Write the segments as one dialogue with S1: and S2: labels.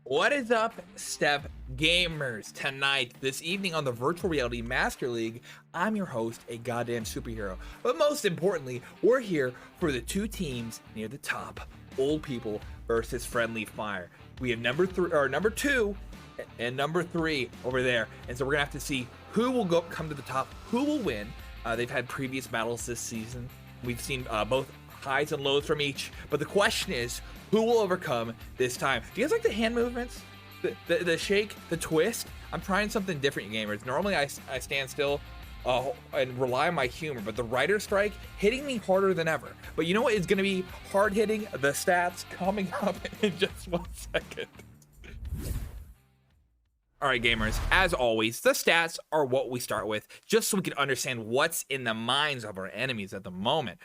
S1: What is up, Step Gamers? Tonight, this evening on the Virtual Reality Master League, I'm your host, a goddamn superhero. But most importantly, we're here for the two teams near the top, Old People versus Friendly Fire. We have number two and number three over there, and so we're gonna have to see who will come to the top, who will win. They've had previous battles this season. We've seen both highs and lows from each, but the question is, who will overcome this time? Do you guys like the hand movements? The shake, the twist? I'm trying something different, gamers. Normally I stand still and rely on my humor, but the writer strike hitting me harder than ever. But you know what is going to be hard hitting? The stats coming up in just 1 second. All right, gamers, as always, the stats are what we start with, just so we can understand what's in the minds of our enemies at the moment.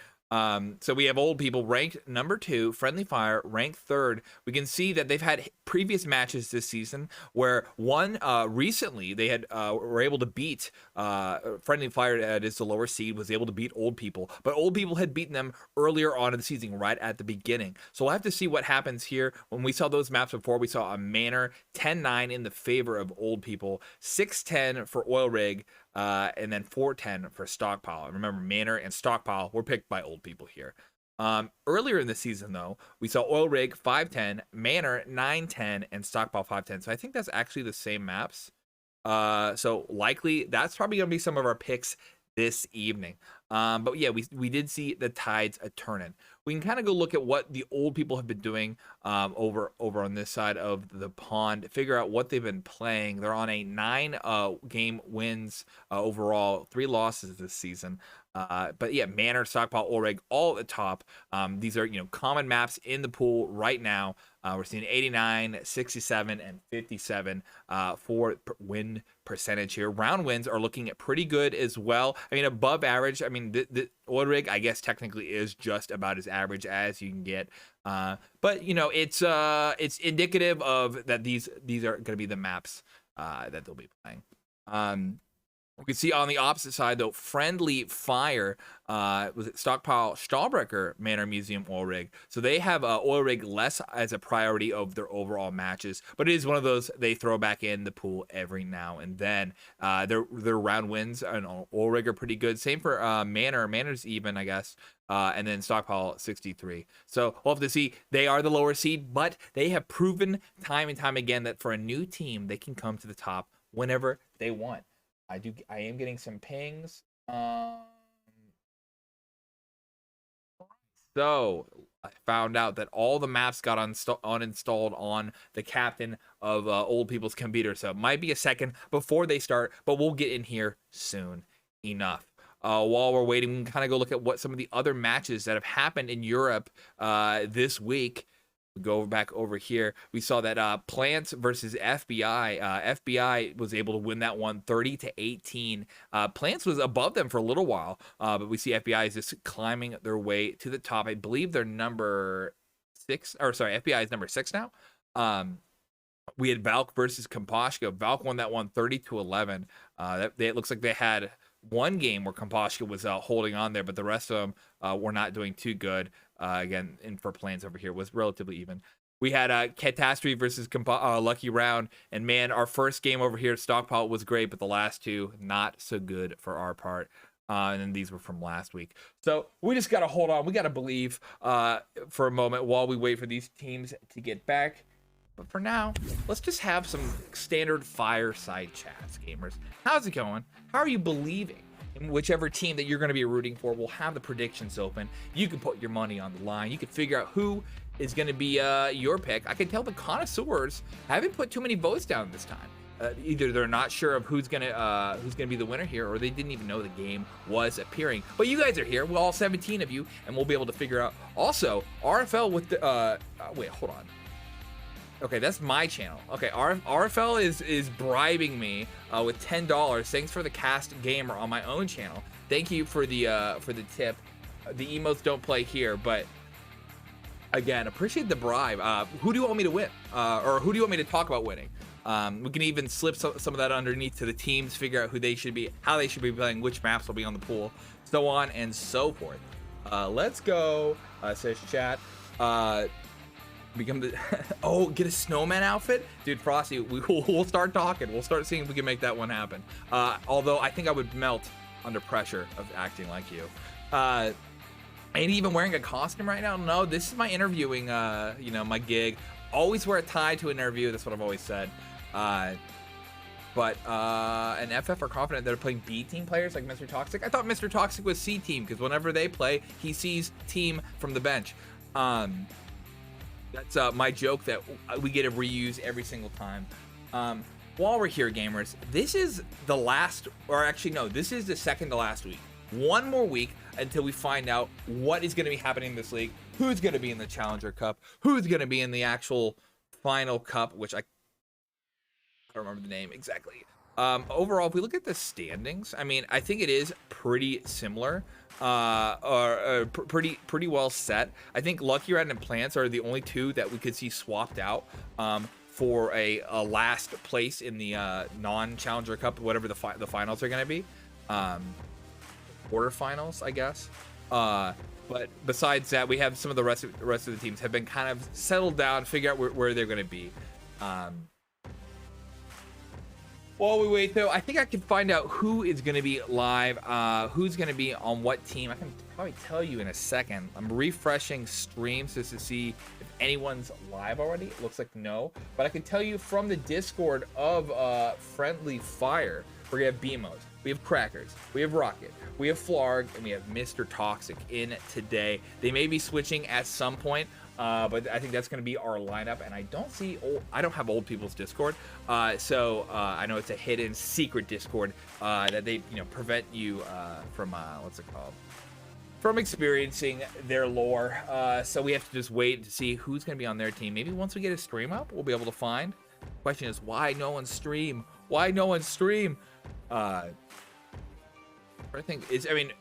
S1: So we have Old People ranked number 2, Friendly Fire ranked 3rd. We can see that they've had previous matches this season where one recently they had were able to beat Friendly Fire, that is the lower seed, was able to beat Old People, but Old People had beaten them earlier on in the season, right at the beginning. So we'll have to see what happens here. When we saw those maps before, we saw a Manor 10-9 in the favor of Old People, 6-10 for Oil Rig, and then 4-10 for Stockpile. And remember, Manor and Stockpile were picked by Old People here. Earlier in the season, though, we saw Oil Rig 5-10, Manor 9-10, and Stockpile 5-10. So I think that's actually the same maps. So likely that's probably going to be some of our picks this evening. But yeah, we did see the tides a turning. We can kind of go look at what the Old People have been doing over on this side of the pond, figure out what they've been playing. They're on a 9 game wins overall, 3 losses this season. But yeah, Manor, Stockpile, Oreg, all at the top. These are, common maps in the pool right now. We're seeing 89, 67, and 57 for win percentage here. Round wins are looking at pretty good as well. I mean, above average. I mean, the Oil Rig, I guess, technically is just about as average as you can get. But it's indicative of that these are going to be the maps that they'll be playing. We can see on the opposite side, though, Friendly Fire was it Stockpile, Stahlbrecher, Manor, Museum, Oil Rig. So they have Oil Rig less as a priority of their overall matches, but it is one of those they throw back in the pool every now and then. Their round wins on Oil Rig are pretty good. Same for Manor. Manor's even, I guess. And then Stockpile 63. So we'll have to see. They are the lower seed, but they have proven time and time again that for a new team, they can come to the top whenever they want. I am getting some pings. So I found out that all the maps got uninstalled on the captain of Old People's computer. So it might be a second before they start, but we'll get in here soon enough. While we're waiting, we can kind of go look at what some of the other matches that have happened in Europe this week. We go back over here. We saw that Plants versus FBI. FBI was able to win that one 30-18. Plants was above them for a little while, but we see FBI is just climbing their way to the top. I believe they're number 6, or sorry, FBI is number 6 now. We had Valk versus Komposhka. Valk won that one 30-11. It looks like they had one game where Komposhka was holding on there, but the rest of them were not doing too good. Again, and for Plants over here was relatively even. We had Catastrophe versus Lucky Round, and man, our first game over here, Stockpile, was great, but the last two, not so good for our part. And then these were from last week. So we just got to hold on. We got to believe for a moment while we wait for these teams to get back. But for now, let's just have some standard fireside chats, gamers. How's it going? How are you believing in whichever team that you're going to be rooting for? We'll have the predictions open. You can put your money on the line. You can figure out who is going to be your pick. I can tell the connoisseurs haven't put too many votes down this time. Either they're not sure of who's gonna be the winner here, or they didn't even know the game was appearing. But you guys are here. Well, all 17 of you, and we'll be able to figure out. Also, RFL with the wait, hold on. Okay, that's my channel. Okay, RFL is bribing me with $10. Thanks for the cast gamer on my own channel. Thank you for the tip. The emotes don't play here, but again, appreciate the bribe. Who do you want me to win? Or who do you want me to talk about winning? We can even slip some of that underneath to the teams, figure out who they should be, how they should be playing, which maps will be on the pool, so on and so forth. Let's go, says chat. Become the oh, get a snowman outfit, dude. Frosty, we'll start talking. We'll start seeing if we can make that one happen. Although I think I would melt under pressure of acting like you. Ain't even wearing a costume right now. No, this is my interviewing, you know, my gig. Always wear a tie to an interview. That's what I've always said. But and FF are confident they're playing B team players like Mr. Toxic. I thought Mr. Toxic was C team because whenever they play, he sees team from the bench. That's my joke that we get to reuse every single time. While we're here, gamers, this is the last, or actually no, this is the second to last week. One more week until we find out what is going to be happening in this league, who's going to be in the Challenger Cup, who's going to be in the actual final cup, which I don't remember the name exactly. Overall, if we look at the standings, I mean, I think it is pretty similar, pretty well set. I think Lucky Rat and Plants are the only two that we could see swapped out for a last place in the non-Challenger Cup, whatever the finals are going to be. Quarterfinals, I guess. But besides that, we have some of the rest of the teams have been kind of settled down, figure out where they're going to be. While we wait, though, I think I can find out who is going to be live, who's going to be on what team. I can probably tell you in a second. I'm refreshing streams just to see if anyone's live already. It looks like no, but I can tell you from the Discord of Friendly Fire, we're going to have BMOs, we have Crackers, we have Rocket, we have Flarg, and we have Mr. Toxic in today. They may be switching at some point. But I think that's going to be our lineup, and I don't have old people's Discord, so I know it's a hidden secret Discord that they prevent you from what's it called, from experiencing their lore. So we have to just wait to see who's going to be on their team. Maybe once we get a stream up, we'll be able to find. Question is, why no one stream? Why no one stream? I think is, I mean,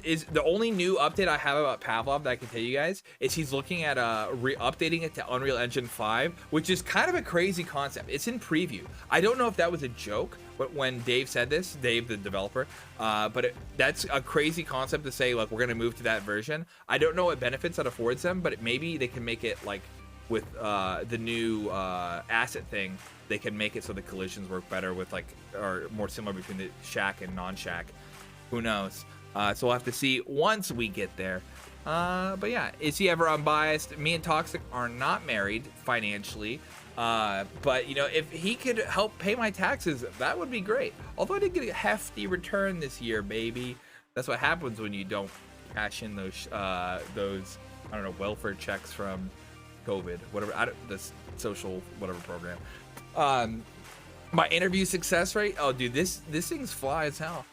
S1: is the only new update I have about Pavlov that I can tell you guys is he's looking at updating it to Unreal Engine 5, which is kind of a crazy concept. It's in preview. I don't know if that was a joke, but when Dave said this, Dave the developer, that's a crazy concept to say, like, we're gonna move to that version. I don't know what benefits that affords them, but maybe they can make it like with the new asset thing, they can make it so the collisions work better with, like, or more similar between the shack and non-shack. Who knows? So we'll have to see once we get there. But yeah, is he ever unbiased? Me and Toxic are not married financially. But, you know, if he could help pay my taxes, that would be great. Although I did get a hefty return this year, baby. That's what happens when you don't cash in those I don't know, welfare checks from COVID, whatever, this social whatever program. My interview success rate, oh dude, this thing's fly as hell.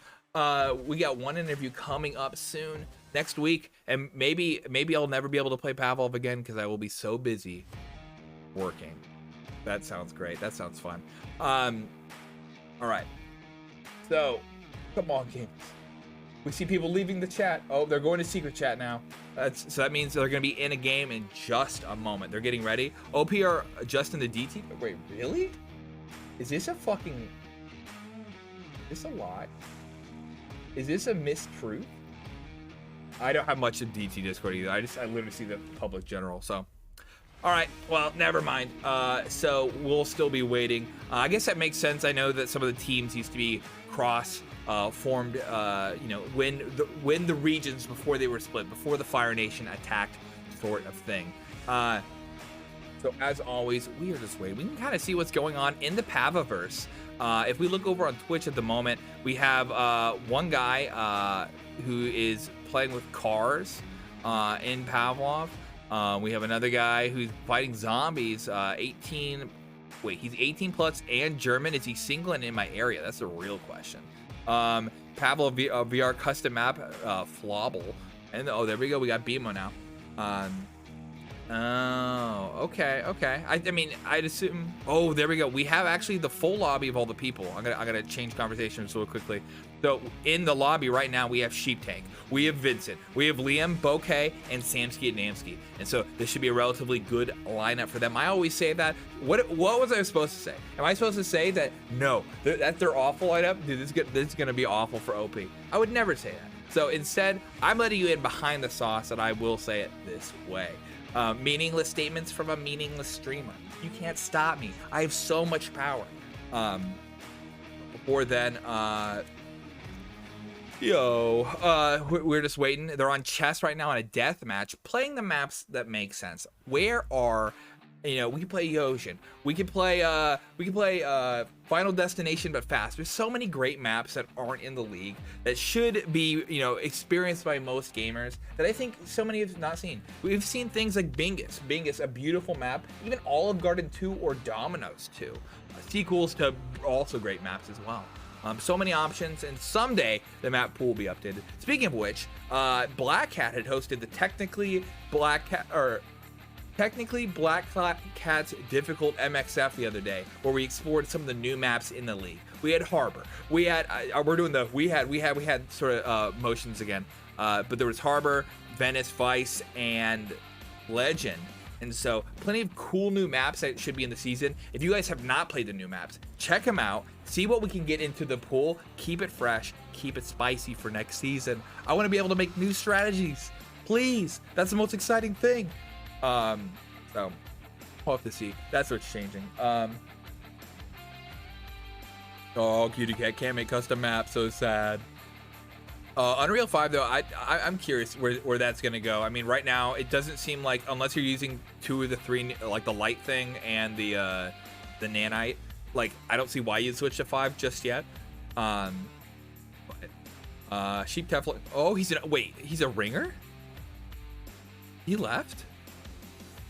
S1: We got one interview coming up soon next week, and maybe I'll never be able to play Pavlov again because I will be so busy working. That sounds great. That sounds fun. All right. So, come on, games. We see people leaving the chat. Oh, they're going to secret chat now. So that means they're going to be in a game in just a moment. They're getting ready. OP are just in the DT. Wait, really? Is this a fucking... Is this a lie? Is this a mistruth? I don't have much of DT Discord either. I literally see the public general. So, all right. Well, never mind. So we'll still be waiting. I guess that makes sense. I know that some of the teams used to be formed. You know, when the regions before they were split, before the Fire Nation attacked, sort of thing. So as always, we are just waiting. We can kind of see what's going on in the Pavaverse. If we look over on Twitch at the moment, we have one guy who is playing with cars in Pavlov. We have another guy who's fighting zombies, 18. Wait, he's 18 plus and German. Is he single and in my area? That's the real question. Pavlov VR custom map, Flobble. And oh, there we go. We got BMO now. Oh, okay. I mean, I'd assume. Oh, there we go. We have actually the full lobby of all the people. I'm gonna change conversations real quickly. So in the lobby right now, we have Sheep Tank, we have Vincent, we have Liam, Bouquet, and Samsky and Namsky. And so this should be a relatively good lineup for them. I always say that. What was I supposed to say? Am I supposed to say that no, that they're awful lineup? Dude, this is gonna be awful for OP. I would never say that. So instead, I'm letting you in behind the sauce, and I will say it this way. Meaningless statements from a meaningless streamer. You can't stop me. I have so much power. Before then, we're just waiting. They're on chess right now in a death match, playing the maps that make sense. Where are, we can play Yoshin. We can play Final Destination, but fast. There's so many great maps that aren't in the league that should be, experienced by most gamers that I think so many have not seen. We've seen things like Bingus. Bingus, a beautiful map. Even Olive Garden 2 or Dominoes 2. Sequels to also great maps as well. So many options, and someday the map pool will be updated. Speaking of which, Black Cat had hosted the Technically Black Cat's Difficult MXF the other day, where we explored some of the new maps in the league. We had Harbor. We had we had sort of motions again, but there was Harbor, Venice, Vice, and Legend. And so plenty of cool new maps that should be in the season. If you guys have not played the new maps, check them out. See what we can get into the pool. Keep it fresh. Keep it spicy for next season. I want to be able to make new strategies. Please. That's the most exciting thing. So we'll have to see. That's what's changing. Oh, Cutie Cat can't make custom maps. So sad. Unreal 5 though, I'm curious where that's gonna go. I mean, right now it doesn't seem like, unless you're using 2 of the 3, like the light thing and the nanite, like I don't see why you'd switch to 5 just yet. Sheep Teflon. Oh, he's a ringer. He left.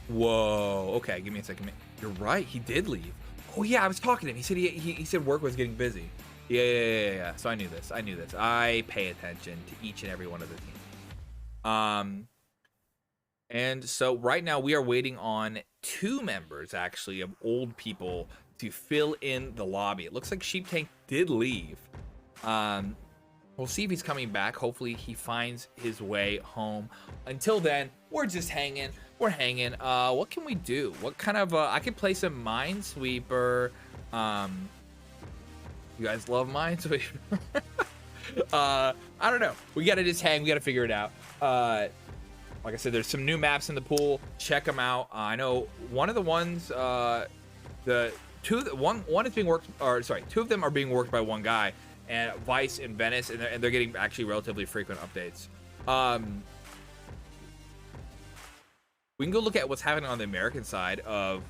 S1: Whoa. Okay, give me a second. You're right. He did leave. Oh yeah, I was talking to him. He said he said work was getting busy. Yeah. So I knew this. I pay attention to each and every one of the teams. And so right now we are waiting on 2 members actually of old people to fill in the lobby. It looks like Sheep Tank did leave. We'll see if he's coming back. Hopefully he finds his way home. Until then, we're just hanging. We're hanging. What can we do? What kind of I could play some Minesweeper. You guys love Minesweeper. I don't know. We gotta just hang. We gotta figure it out. Like I said, there's some new maps in the pool. Check them out. I know one of the ones, one is being worked, or sorry, 2 of them are being worked by one guy, and Vice and Venice, and they're getting actually relatively frequent updates. We can go look at what's happening on the American side of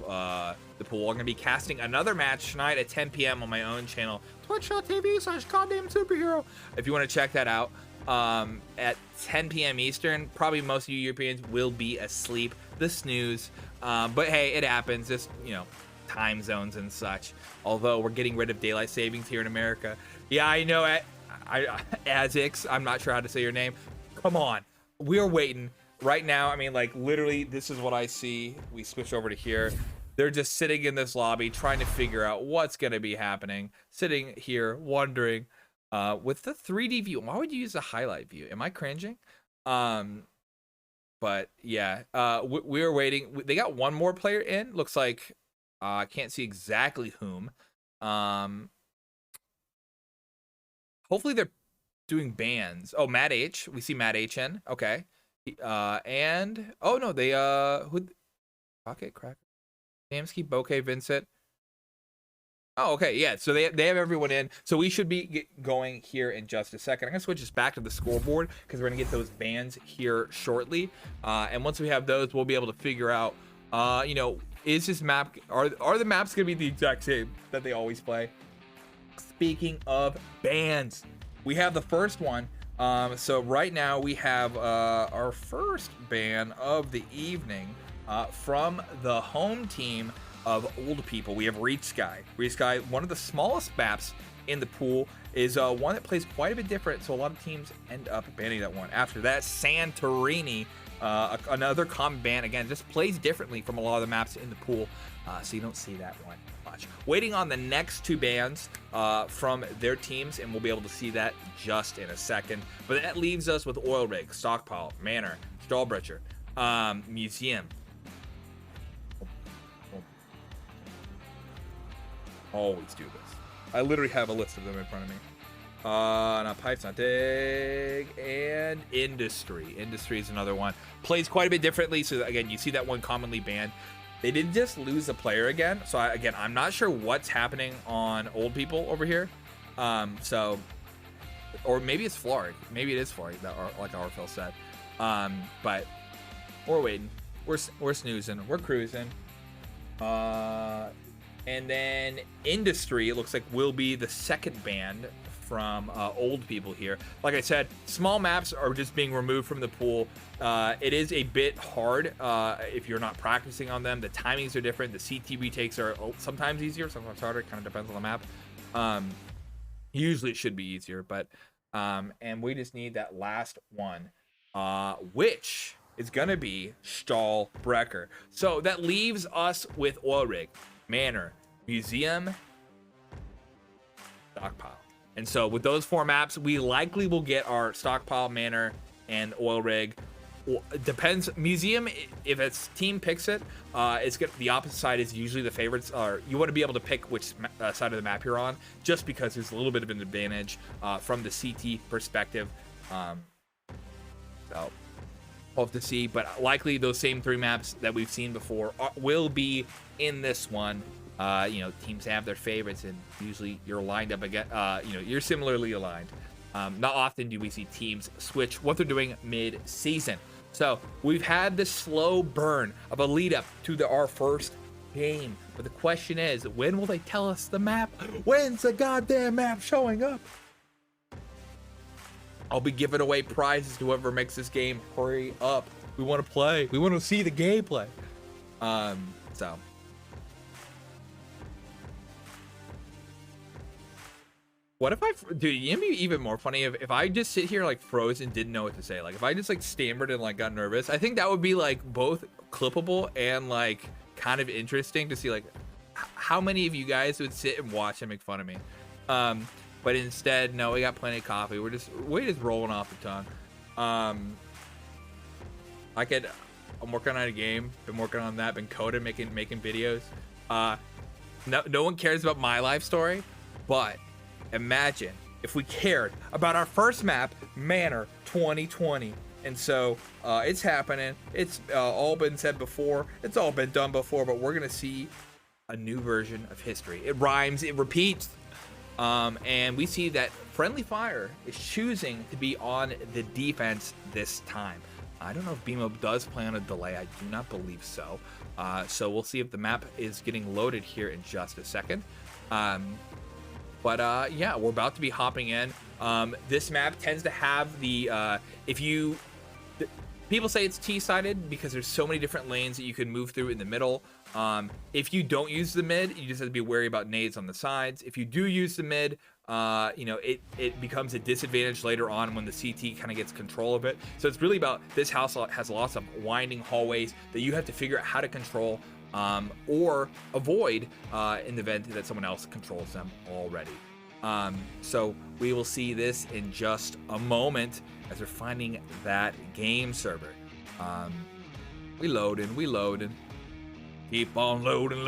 S1: the pool. I'm going to be casting another match tonight at 10 p.m. on my own channel, twitch.tv/GoddamnSuperhero. If you want to check that out, at 10 p.m. Eastern, probably most of you Europeans will be asleep. The snooze. But hey, it happens. Just, time zones and such. Although we're getting rid of daylight savings here in America. Yeah, I know. Azix, I'm not sure how to say your name. Come on. We are waiting. Right now, I mean, like, literally, this is what I see. We switch over to here. They're just sitting in this lobby trying to figure out what's going to be happening. Sitting here, wondering, with the 3D view, why would you use a highlight view? Am I cringing? But, yeah, we're waiting. They got one more player in. Looks like, I can't see exactly whom. Hopefully they're doing bans. Oh, Matt H. We see Matt H in. Okay. And oh no, they Pocket Cracker, Samsky, Bokeh, Vincent. Oh, okay, yeah. So they have everyone in. So we should be going here in just a second. I'm gonna switch this back to the scoreboard because we're gonna get those bans here shortly. And once we have those, we'll be able to figure out, is this map are the maps gonna be the exact same that they always play? Speaking of bans, we have the first one. So right now we have our first ban of the evening from the home team of old people. We have Reach Sky. Reach Sky, one of the smallest maps in the pool, is one that plays quite a bit different, so a lot of teams end up banning that one. After that, Santorini, another common ban, again, just plays differently from a lot of the maps in the pool, so you don't see that one much. Waiting on the next 2 bans from their teams, and we'll be able to see that just in a second. But that leaves us with Oil Rig, Stockpile, Manor, Stallbrecher, Museum. Always do this. I literally have a list of them in front of me. Not pipes, not dig, and industry. Industry is another one. Plays quite a bit differently. So again, you see that one commonly banned. They didn't just lose a player again. So again, I'm not sure what's happening on old people over here. Or maybe it's Florg. Maybe it is Florg, like Arfil said. But we're waiting. We're snoozing. We're cruising. And then industry, it looks like, will be the second band from old people here. Like I said, small maps are just being removed from the pool. It is a bit hard if you're not practicing on them. The timings are different. The CT retakes are sometimes easier, sometimes harder. It kind of depends on the map. Usually it should be easier, but and we just need that last one, which is gonna be Stahlbrecher. So that leaves us with Oil Rig, Manor, Museum, Stockpile. And so with those 4 maps, we likely will get our Stockpile, Manor, and Oil Rig. It depends. Museum, if its team picks it, the opposite side is usually the favorites. Or you want to be able to pick which side of the map you're on, just because there's a little bit of an advantage from the CT perspective. So we'll have to see, but likely those same 3 maps that we've seen before will be in this one. Teams have their favorites, and usually you're lined up again. You're similarly aligned. Not often do we see teams switch what they're doing mid-season. So we've had this slow burn of a lead up to our first game. But the question is, when will they tell us the map? When's the goddamn map showing up? I'll be giving away prizes to whoever makes this game. Hurry up. We want to play. We want to see the gameplay. So. What if dude, it'd be even more funny if I just sit here like froze and didn't know what to say. Like if I just like stammered and like got nervous. I think that would be like both clippable and like kind of interesting to see like how many of you guys would sit and watch and make fun of me. But instead, no, we got plenty of coffee. We're just rolling off the tongue. I'm working on a game. Been working on that. Been coding, making videos. No one cares about my life story, but imagine if we cared about our first map, Manor 2020. And so it's happening. It's all been said before. It's all been done before, but we're gonna see a new version of history. It rhymes, it repeats. And we see that Friendly Fire is choosing to be on the defense this time. I don't know if BMO does play on a delay. I do not believe so. So we'll see if the map is getting loaded here in just a second. Yeah, we're about to be hopping in. This map tends to have people say it's T-sided because there's so many different lanes that you can move through in the middle. If you don't use the mid, you just have to be wary about nades on the sides. If you do use the mid, it becomes a disadvantage later on when the CT kind of gets control of it. So it's really about, this house has lots of winding hallways that you have to figure out how to control or avoid in the event that someone else controls them already. So we will see this in just a moment as we're finding that game server. We loading. Keep on loading.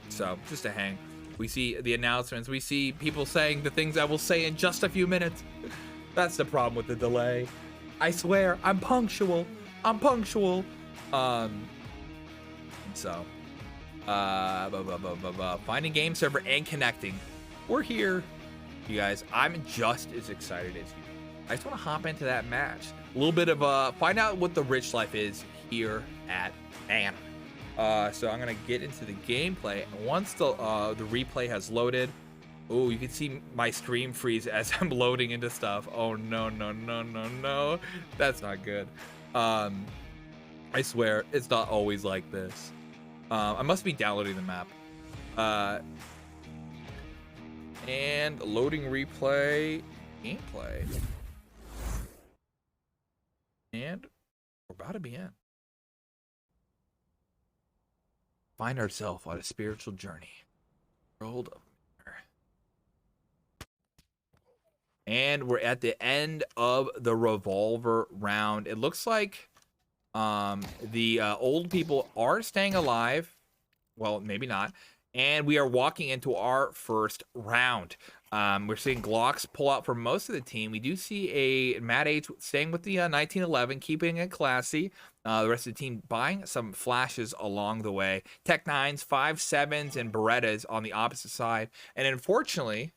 S1: So just to hang. We see the announcements. We see people saying the things I will say in just a few minutes. That's the problem with the delay. I swear, I'm punctual. Finding game server and connecting. We're here, you guys. I'm just as excited as you. I just want to hop into that match. A little bit of find out what the rich life is here at Manor. So I'm gonna get into the gameplay, and once the replay has loaded, oh, you can see my stream freeze as I'm loading into stuff. Oh no, that's not good. I swear it's not always like this. I must be downloading the map. And loading replay gameplay, and we're about to be in. Find ourselves on a spiritual journey. World of Manor. And we're at the end of the revolver round. It looks like the old people are staying alive. Well, maybe not. And we are walking into our first round. We're seeing Glocks pull out for most of the team. We do see a Matt H staying with the 1911, keeping it classy. The rest of the team buying some flashes along the way. Tech 9s, 5.7s, and Berettas on the opposite side. And unfortunately,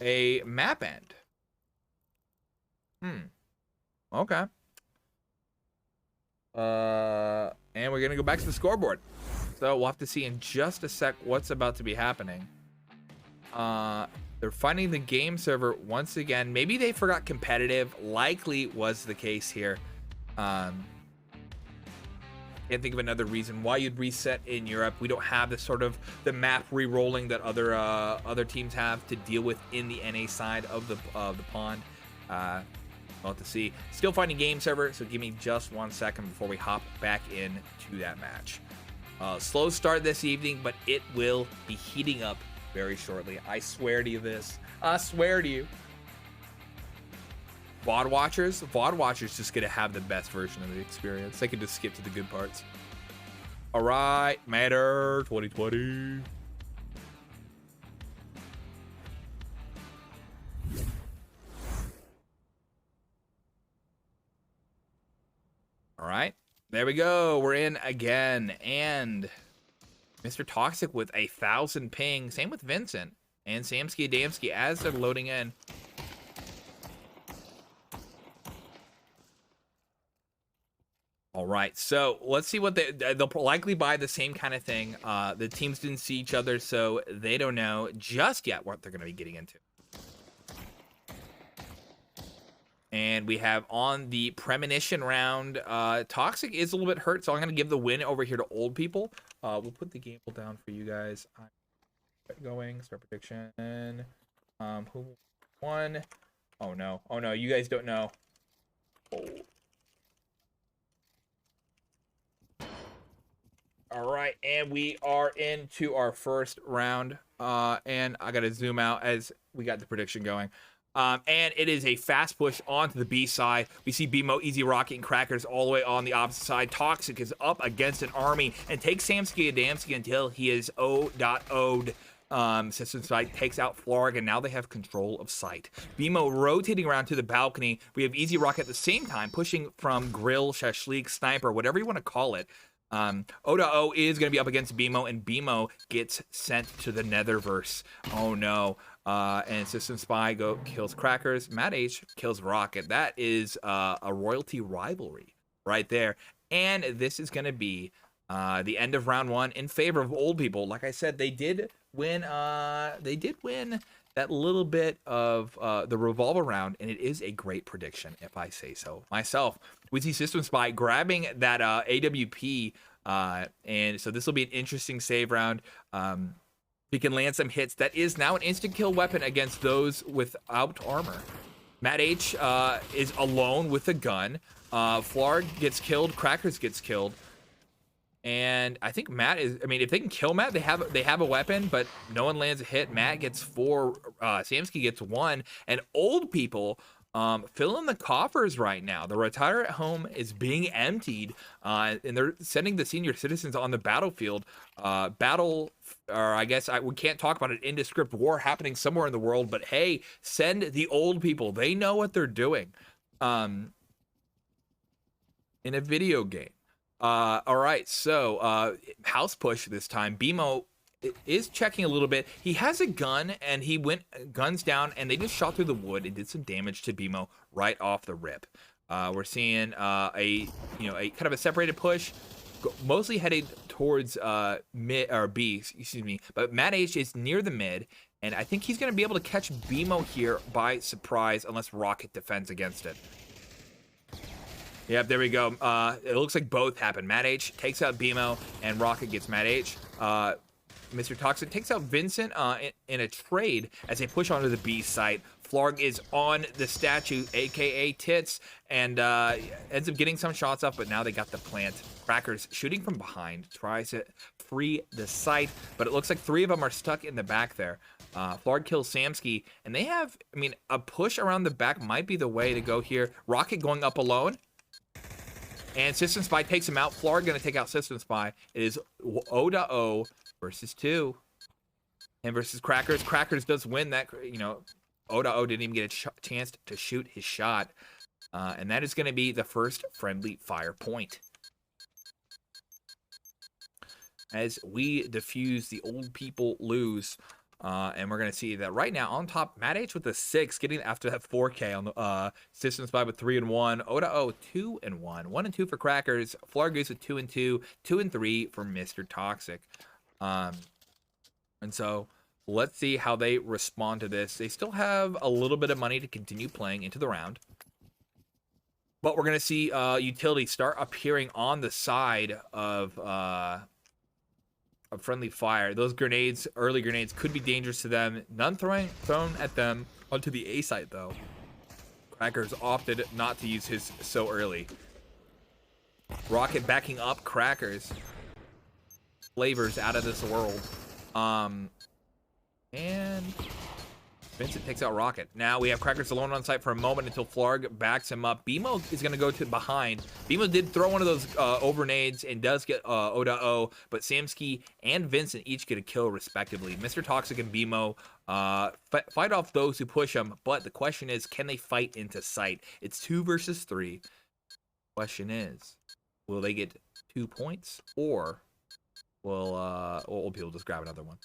S1: a map end. Okay. And we're going to go back to the scoreboard. So we'll have to see in just a sec what's about to be happening. They're finding the game server once again. Maybe they forgot competitive. Likely was the case here. Can't think of another reason why you'd reset in Europe. We don't have the sort of the map re-rolling that other teams have to deal with in the NA side of the pond. We'll have to see. Still finding game server, so give me just 1 second before we hop back into that match. Slow start this evening, but it will be heating up very shortly. I swear to you this. I swear to you. VOD watchers just gonna have the best version of the experience. They can just skip to the good parts. All right, Matter 2020. All right, there we go. We're in again, and Mr. Toxic with 1,000 ping. Same with Vincent and Samsky Adamski as they're loading in. All right, so let's see what they'll likely buy the same kind of thing. The teams didn't see each other, so they don't know just yet what they're going to be getting into. And we have on the premonition round, Toxic is a little bit hurt, so I'm going to give the win over here to Old People. We'll put the game down for you guys. Going, start prediction. Who won? Oh no, you guys don't know. Oh. All right, and we are into our first round. And I got to zoom out as we got the prediction going. And it is a fast push onto the B side. We see BMO, Easy Rocket, and Crackers all the way on the opposite side. Toxic is up against an army and takes Samsky Adamski until he is O.O'd. System Sight takes out Florg, and now they have control of sight. BMO rotating around to the balcony. We have Easy Rocket at the same time, pushing from Grill, Shashlik, Sniper, whatever you want to call it. O.O is going to be up against BMO, and BMO gets sent to the Netherverse. Oh no. And System Spy kills Crackers. Matt H kills Rocket. That is a royalty rivalry right there. And this is going to be the end of round one in favor of Old People. Like I said, they did win. They did win that little bit of the revolver round, and it is a great prediction, if I say so myself. We see System Spy grabbing that AWP, and so this will be an interesting save round. He can land some hits. That is now an instant kill weapon against those without armor. Matt H is alone with a gun. Flarg gets killed. Crackers gets killed. And I think Matt is, I mean, if they can kill Matt, they have a weapon, but no one lands a hit. Matt gets 4, Samsky gets 1, and Old People fill in the coffers right now. The retire at home is being emptied, and they're sending the senior citizens on the battlefield. I guess we can't talk about an indescript war happening somewhere in the world, but hey, send the Old People. They know what they're doing in a video game. All right, so house push this time. BMO is checking a little bit. He has a gun, and he went guns down, and they just shot through the wood and did some damage to BMO right off the rip. We're seeing a kind of a separated push, mostly headed towards mid or B, excuse me. But Matt H is near the mid, and I think he's going to be able to catch BMO here by surprise, unless Rocket defends against it. Yep, there we go. It looks like both happen. Matt H takes out BMO, and Rocket gets Matt H. Mr. Toxic takes out Vincent in a trade as they push onto the B site. Flarg is on the statue, aka Tits, and ends up getting some shots off, but now they got the plant. Crackers shooting from behind, tries to free the site, but it looks like 3 of them are stuck in the back there. Flarg kills Samsky, and they have, I mean, a push around the back might be the way to go here. Rocket going up alone. And System Spy takes him out. Flarg going to take out System Spy. It is O.O versus 2. And versus Crackers. Crackers does win that, you know. O.O didn't even get a chance to shoot his shot. And that is going to be the first friendly fire point. As we defuse, the old people lose. And we're going to see that right now on top, Matt H with a 6, getting after that 4K on the System Spy with 3 and 1. O.O 2 and 1. 1 and 2 for Crackers. Flargoose with 2 and 2. 2 and 3 for Mr. Toxic. And so let's see how they respond to this. They still have a little bit of money to continue playing into the round. But we're going to see utility start appearing on the side of friendly fire. Those grenades, early grenades, could be dangerous to them. None thrown at them onto the A site, though. Crackers opted not to use his so early. Rocket backing up Crackers. Flavors out of this world. And Vincent takes out Rocket. Now we have Crackers alone on site for a moment until Flarg backs him up. BMO is going to go to behind. BMO did throw one of those overnades and does get O.O, but Samsky and Vincent each get a kill respectively. Mr. Toxic and BMO fight off those who push them, but the question is, can they fight into sight? It's 2 versus 3. Question is, will they get 2 points, or will old people just grab another one?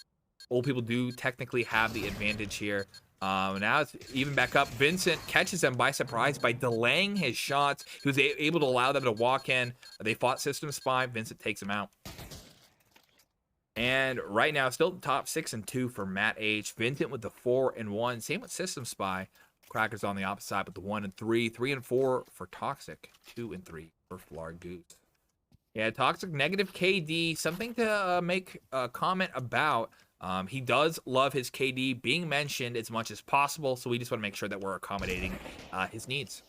S1: Old people do technically have the advantage here. Now it's even back up. Vincent catches them by surprise by delaying his shots. He was able to allow them to walk in. They fought System Spy. Vincent takes him out. And right now, still top 6 and 2 for Matt H. Vincent with the 4 and 1. Same with System Spy. Crackers on the opposite side with the 1 and 3. 3 and 4 for Toxic. 2 and 3 for Flargoose. Yeah, Toxic negative KD. Something to make a comment about. He does love his KD being mentioned as much as possible, so we just want to make sure that we're accommodating his needs.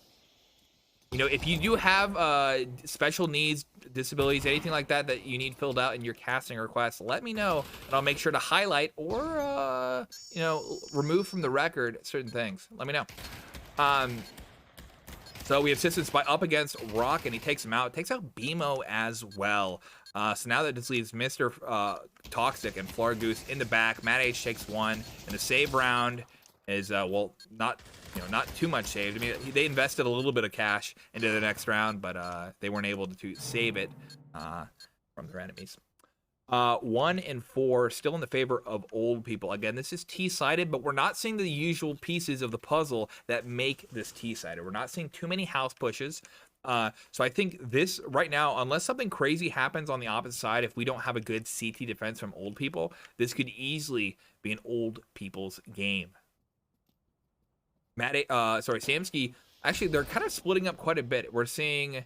S1: You know, if you do have special needs, disabilities, anything like that that you need filled out in your casting request, let me know, and I'll make sure to highlight or, you know, remove from the record certain things. Let me know. So we have System Spy up against Rock, and he takes him out. Takes out BMO as well. So now that just leaves Mr. Toxic and Flargoose in the back. Matt H takes 1, and the save round is well, not too much saved. I mean, they invested a little bit of cash into the next round, but they weren't able to save it from their enemies. 1 and 4 still in the favor of old people. Again, this is T-sided, but we're not seeing the usual pieces of the puzzle that make this T-sided. We're not seeing too many house pushes. So I think this right now, unless something crazy happens on the opposite side, if we don't have a good CT defense from old people, this could easily be an old people's game. Samsky, actually, they're kind of splitting up quite a bit. We're seeing,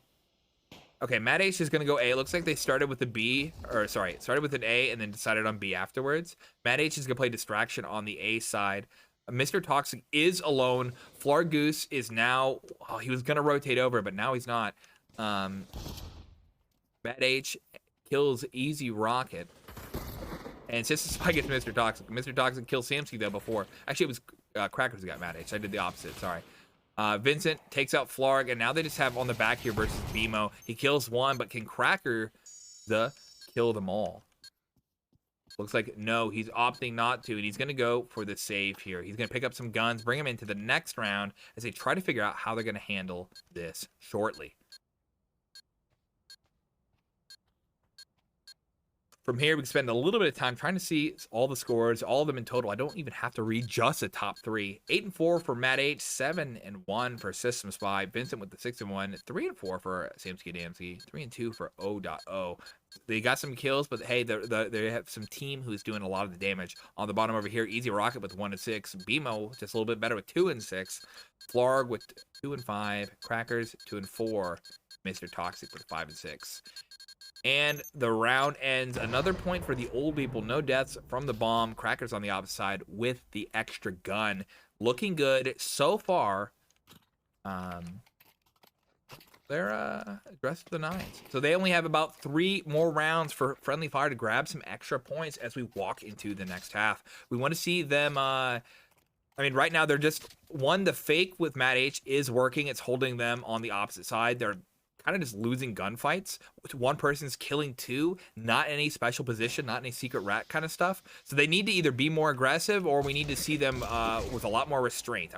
S1: okay, Matt H is going to go A. It looks like they started with started with an A and then decided on B afterwards. Matt H is going to play Distraction on the A side. Mr. Toxic is alone. Flargoose is now, he was going to rotate over, but now he's not. Matt H kills Easy Rocket. And System Spy gets Mr. Toxic. Mr. Toxic kills Samsky, though, before. Actually, it was Crackers who got Matt H. I did the opposite, sorry. Vincent takes out Flarg, and now they just have on the back here versus BMO. He kills one, but can Cracker kill them all? Looks like no, he's opting not to, and he's going to go for the save here. He's going to pick up some guns, bring them into the next round as they try to figure out how they're going to handle this shortly. From here, we can spend a little bit of time trying to see all the scores, all of them in total. I don't even have to read just the top 3. 8 and 4 for Matt H, 7 and 1 for System Spy. Vincent with the 6 and 1, 3 and 4 for Samsky Damsky, 3 and 2 for O.O. They got some kills, but hey, they have some team who's doing a lot of the damage. On the bottom over here, Easy Rocket with 1 and 6. BMO just a little bit better with 2 and 6. Flarg with 2 and 5. Crackers 2 and 4. Mr. Toxic with 5 and 6. And the round ends. Another point for the old people. No deaths from the bomb. Crackers on the opposite side with the extra gun. Looking good so far. They're dressed to the nines. So they only have about 3 more rounds for Friendly Fire to grab some extra points as we walk into the next half. We want to see them... I mean, right now they're just... the fake with Matt H is working. It's holding them on the opposite side. They're kind of just losing gunfights. One person's killing two, not in any special position, not in any secret rat kind of stuff. So they need to either be more aggressive, or we need to see them with a lot more restraint.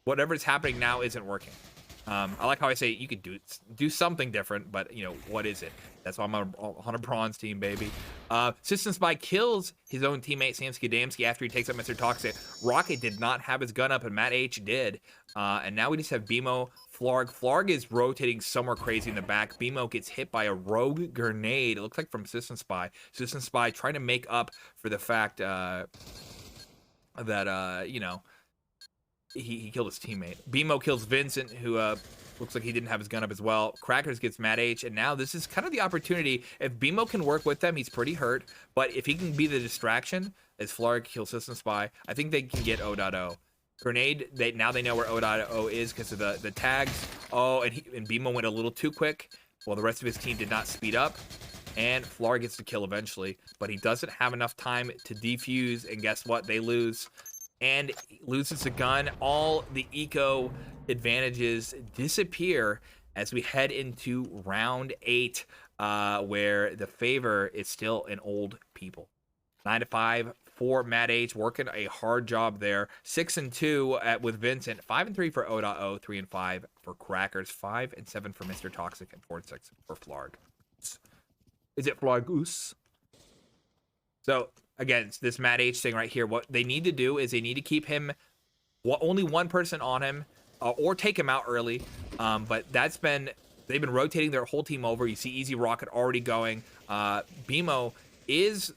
S1: Whatever's happening now isn't working. I like how I say you could do something different, but you know, what is it? That's why I'm on a bronze team, baby. System Spy kills his own teammate Samsky Damsky after he takes up Mr. Toxic. Rocket did not have his gun up, and Matt H did. And now we just have BMO, Flarg. Flarg is rotating somewhere crazy in the back. BMO gets hit by a rogue grenade. It looks like from System Spy. System Spy trying to make up for the fact that you know, he killed his teammate. BMO kills Vincent, who looks like he didn't have his gun up as well. Crackers gets Matt H, and now this is kind of the opportunity. If BMO can work with them, he's pretty hurt, but if he can be the distraction as Flarg kills System Spy, I think they can get O.O. Grenade, now they know where O.O is because of the tags. Oh, and BMO went a little too quick. Well, the rest of his team did not speed up, and Flarg gets the kill eventually, but he doesn't have enough time to defuse, and guess what? They lose. And loses the gun. All the eco advantages disappear as we head into round 8, where the favor is still in old people. 9-5 for Matt H, working a hard job there. 6-2 with Vincent. 5-3 for O.O. 3-5 for Crackers. 5-7 for Mr. Toxic, and 4-6 for Flarg. Is it Flargus? So again, it's this Matt H thing right here. What they need to do is they need to keep him, only one person on him, or take him out early. But they've been rotating their whole team over. You see Easy Rocket already going. BMO is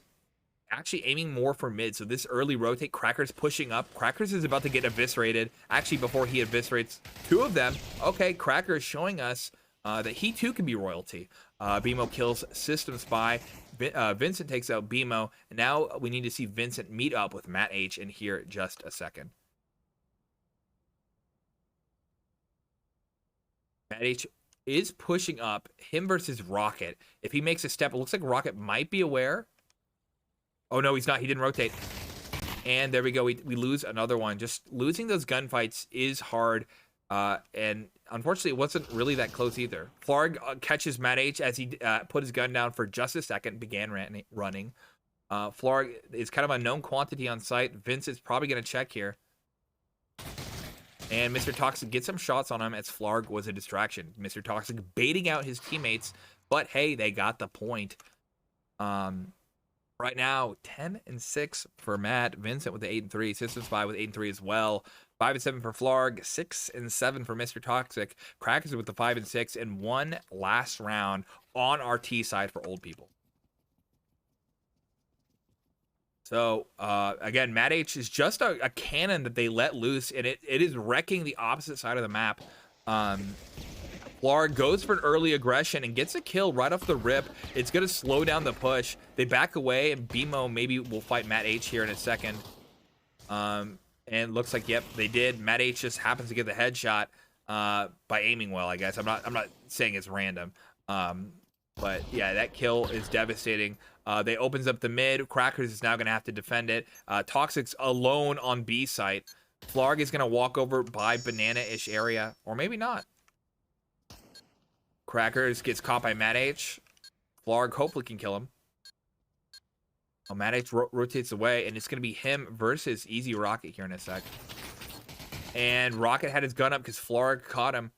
S1: actually aiming more for mid. So this early rotate, Crackers pushing up. Crackers is about to get eviscerated. Actually, before he eviscerates two of them, okay, Crackers showing us that he too can be royalty. BMO kills System Spy. Vincent takes out BMO. And now we need to see Vincent meet up with Matt H in here just a second. Matt H is pushing up. Him versus Rocket. If he makes a step, it looks like Rocket might be aware. Oh, no, he's not. He didn't rotate. And there we go. We lose another one. Just losing those gunfights is hard. And unfortunately, it wasn't really that close either. Flarg catches Matt H as he put his gun down for just a second, began running. Flarg is kind of a known quantity on site. Vince is probably going to check here. And Mr. Toxic gets some shots on him as Flarg was a distraction. Mr. Toxic baiting out his teammates, but hey, they got the point. Right now, 10-6 for Matt. Vincent with the 8-3. System Spy with 8-3 as well. 5-7 for Flarg. 6-7 for Mr. Toxic. Crackers with the 5-6. And one last round on our T side for old people. So, again, Matt H is just a cannon that they let loose, and it is wrecking the opposite side of the map. Flarg goes for an early aggression and gets a kill right off the rip. It's going to slow down the push. They back away, and BMO maybe will fight Matt H here in a second. And looks like, yep, they did. Matt H just happens to get the headshot by aiming well, I guess. I'm not saying it's random. But yeah, that kill is devastating. They opens up the mid. Crackers is now going to have to defend it. Toxic's alone on B site. Flarg is going to walk over by banana-ish area, or maybe not. Crackers gets caught by Matt H. Flarg hopefully can kill him. Oh, Matt H rotates away, and it's going to be him versus Easy Rocket here in a sec. And Rocket had his gun up because Flarg caught him.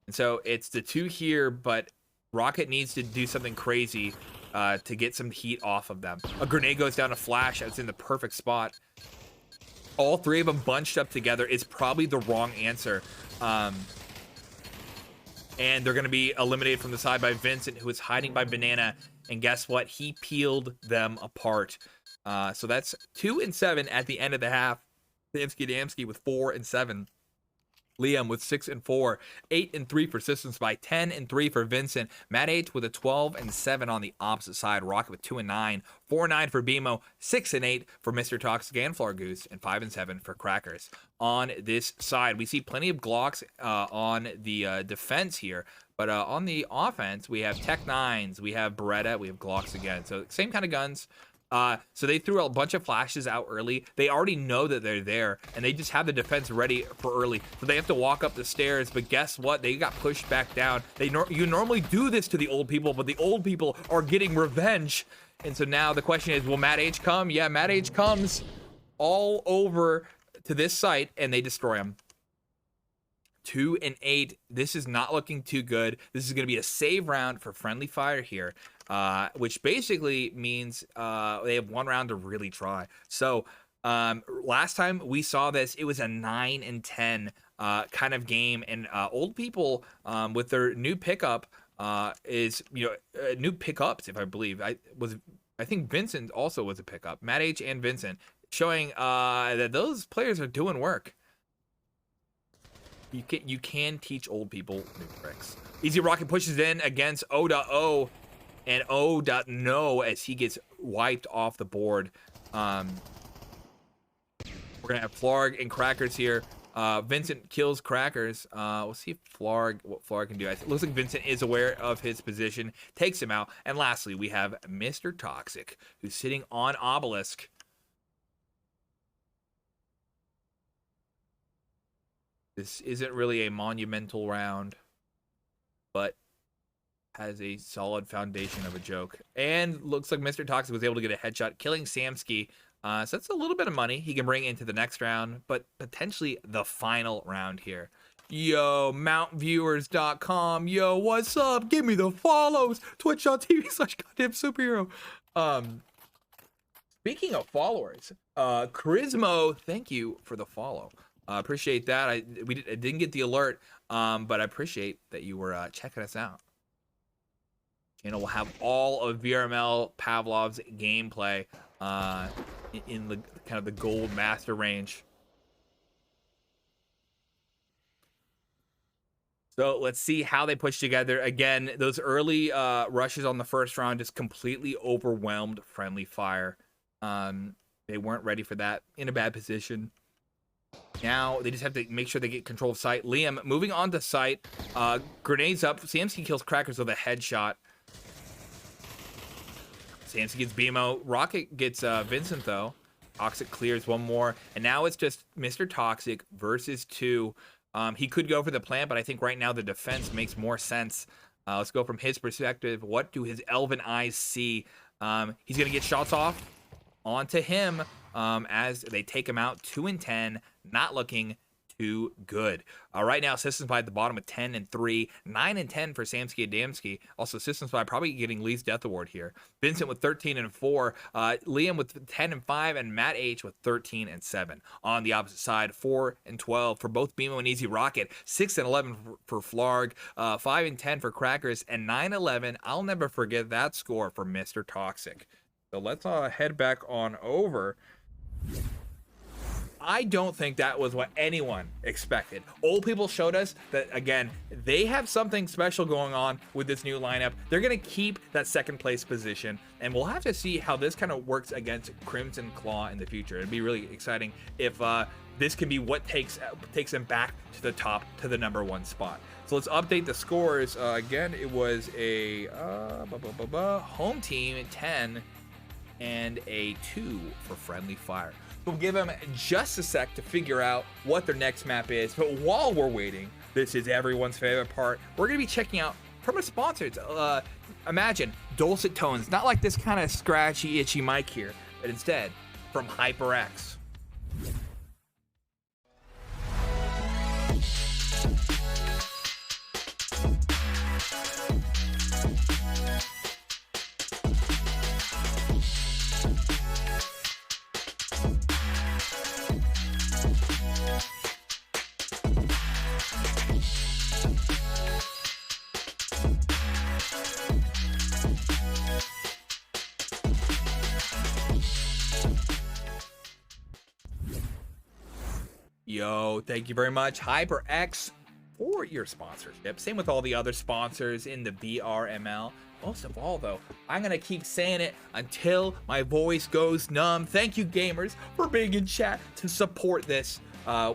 S1: And so it's the two here, but Rocket needs to do something crazy to get some heat off of them. A grenade goes down a flash. It's in the perfect spot. All three of them bunched up together is probably the wrong answer. And they're going to be eliminated from the side by Vincent, who is hiding by Banana. And guess what? He peeled them apart. So that's 2-7 at the end of the half. Damsky with 4-7. Liam with 6-4. 8-3 for System Spy. 10-3 for Vincent. Matt H with a 12-7 on the opposite side. Rocket with 2-9. 4-9 for BMO. 6-8 for Mr. Toxic and Flargoose. And 5-7 for Crackers. On this side, we see plenty of Glocks on the defense here. But on the offense, we have Tech 9s. We have Beretta. We have Glocks again. So same kind of guns. So they threw a bunch of flashes out early. They already know that they're there, and they just have the defense ready for early. So they have to walk up the stairs, but guess what? They got pushed back down. You normally do this to the old people, but the old people are getting revenge. And so now the question is, will Matt H come? Yeah, Matt H comes all over to this site, and they destroy him. 2 and 8. This is not looking too good. This is going to be a save round for Friendly Fire here, which basically means they have 1 round to really try. So last time we saw this, it was a 9 and 10 kind of game, and old people with their new pickup is new pickups, if I believe. I think Vincent also was a pickup. Matt H and Vincent showing that those players are doing work. You can teach old people new tricks. Easy Rocket pushes in against O.O, and O.No as he gets wiped off the board. We're gonna have Flarg and Crackers here. Vincent kills Crackers. We'll see what Flarg can do. It looks like Vincent is aware of his position, takes him out. And lastly, we have Mr. Toxic, who's sitting on Obelisk. This isn't really a monumental round, but has a solid foundation of a joke. And looks like Mr. Toxic was able to get a headshot, killing Samsky. So that's a little bit of money he can bring into the next round, but potentially the final round here. Yo, mountviewers.com. Yo, what's up? Give me the follows. Twitch.tv/GoddamnSuperhero. Speaking of followers, Charismo, thank you for the follow. Appreciate that. I didn't get the alert, but I appreciate that you were checking us out. Channel will have all of VRML Pavlov's gameplay in the kind of the gold master range. So let's see how they push together. Again, those early rushes on the first round just completely overwhelmed Friendly Fire. They weren't ready for that. In a bad position. Now they just have to make sure they get control of site. Liam moving on to site. Grenades up. Samsky kills Crackers with a headshot. Samsky gets BMO. Rocket gets Vincent though. Toxic clears one more. And now it's just Mr. Toxic versus 2. He could go for the plant, but I think right now the defense makes more sense. Let's go from his perspective. What do his elven eyes see? He's going to get shots off onto him as they take him out. 2 and 10. Not looking too good. Right now, Systems Spy at the bottom with 10 and 3, 9 and 10 for Samsky and Damsky. Also, Systems Spy probably getting Lee's Death Award here. Vincent with 13 and 4, Liam with 10 and 5, and Matt H with 13 and 7. On the opposite side, 4 and 12 for both BMO and Easy Rocket, 6 and 11 for Flarg, 5 and 10 for Crackers, and 9-11. I'll never forget that score for Mr. Toxic. So let's head back on over. I don't think that was what anyone expected. Old people showed us that, again, they have something special going on with this new lineup. They're going to keep that second place position, and we'll have to see how this kind of works against Crimson Claw in the future. It'd be really exciting if this can be what takes them back to the top, to the #1 spot. So let's update the scores. Again, it was a home team 10 and a 2 for Friendly Fire. We'll give them just a sec to figure out what their next map is. But while we're waiting, this is everyone's favorite part. We're going to be checking out from our sponsors. Imagine dulcet tones, not like this kind of scratchy, itchy mic here, but instead from HyperX. Yo, thank you very much, HyperX, for your sponsorship. Same with all the other sponsors in the VRML. Most of all, though, I'm going to keep saying it until my voice goes numb. Thank you, gamers, for being in chat to support this.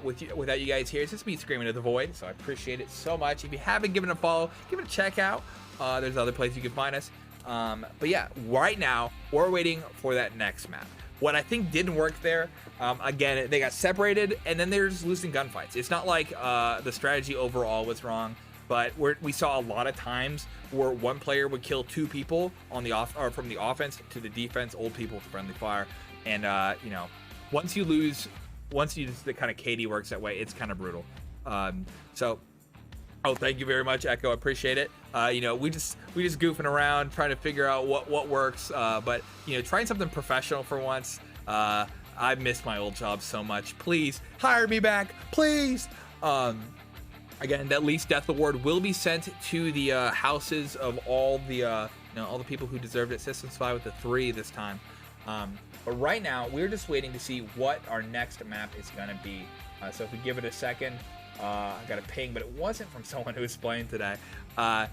S1: Without you guys here, it's just me screaming at the void, so I appreciate it so much. If you haven't given a follow, give it a check out. There's other places you can find us. But yeah, right now we're waiting for that next map. What I think didn't work there, again, they got separated and then they're just losing gunfights. It's not like the strategy overall was wrong, but we saw a lot of times where one player would kill two people on the from the offense to the defense, old people with friendly fire, and you know, once you just, the kind of KD works that way, it's kind of brutal. So. Oh, thank you very much, Echo. I appreciate it. You know, we just goofing around, trying to figure out what works. But you know, trying something professional for once. I missed my old job so much. Please hire me back, please. Again, that Least Death Award will be sent to the houses of all the all the people who deserved it. System Spy with the 3 this time. But right now, we're just waiting to see what our next map is gonna be. So if we give it a second. I got a ping, but it wasn't from someone who was playing today. Like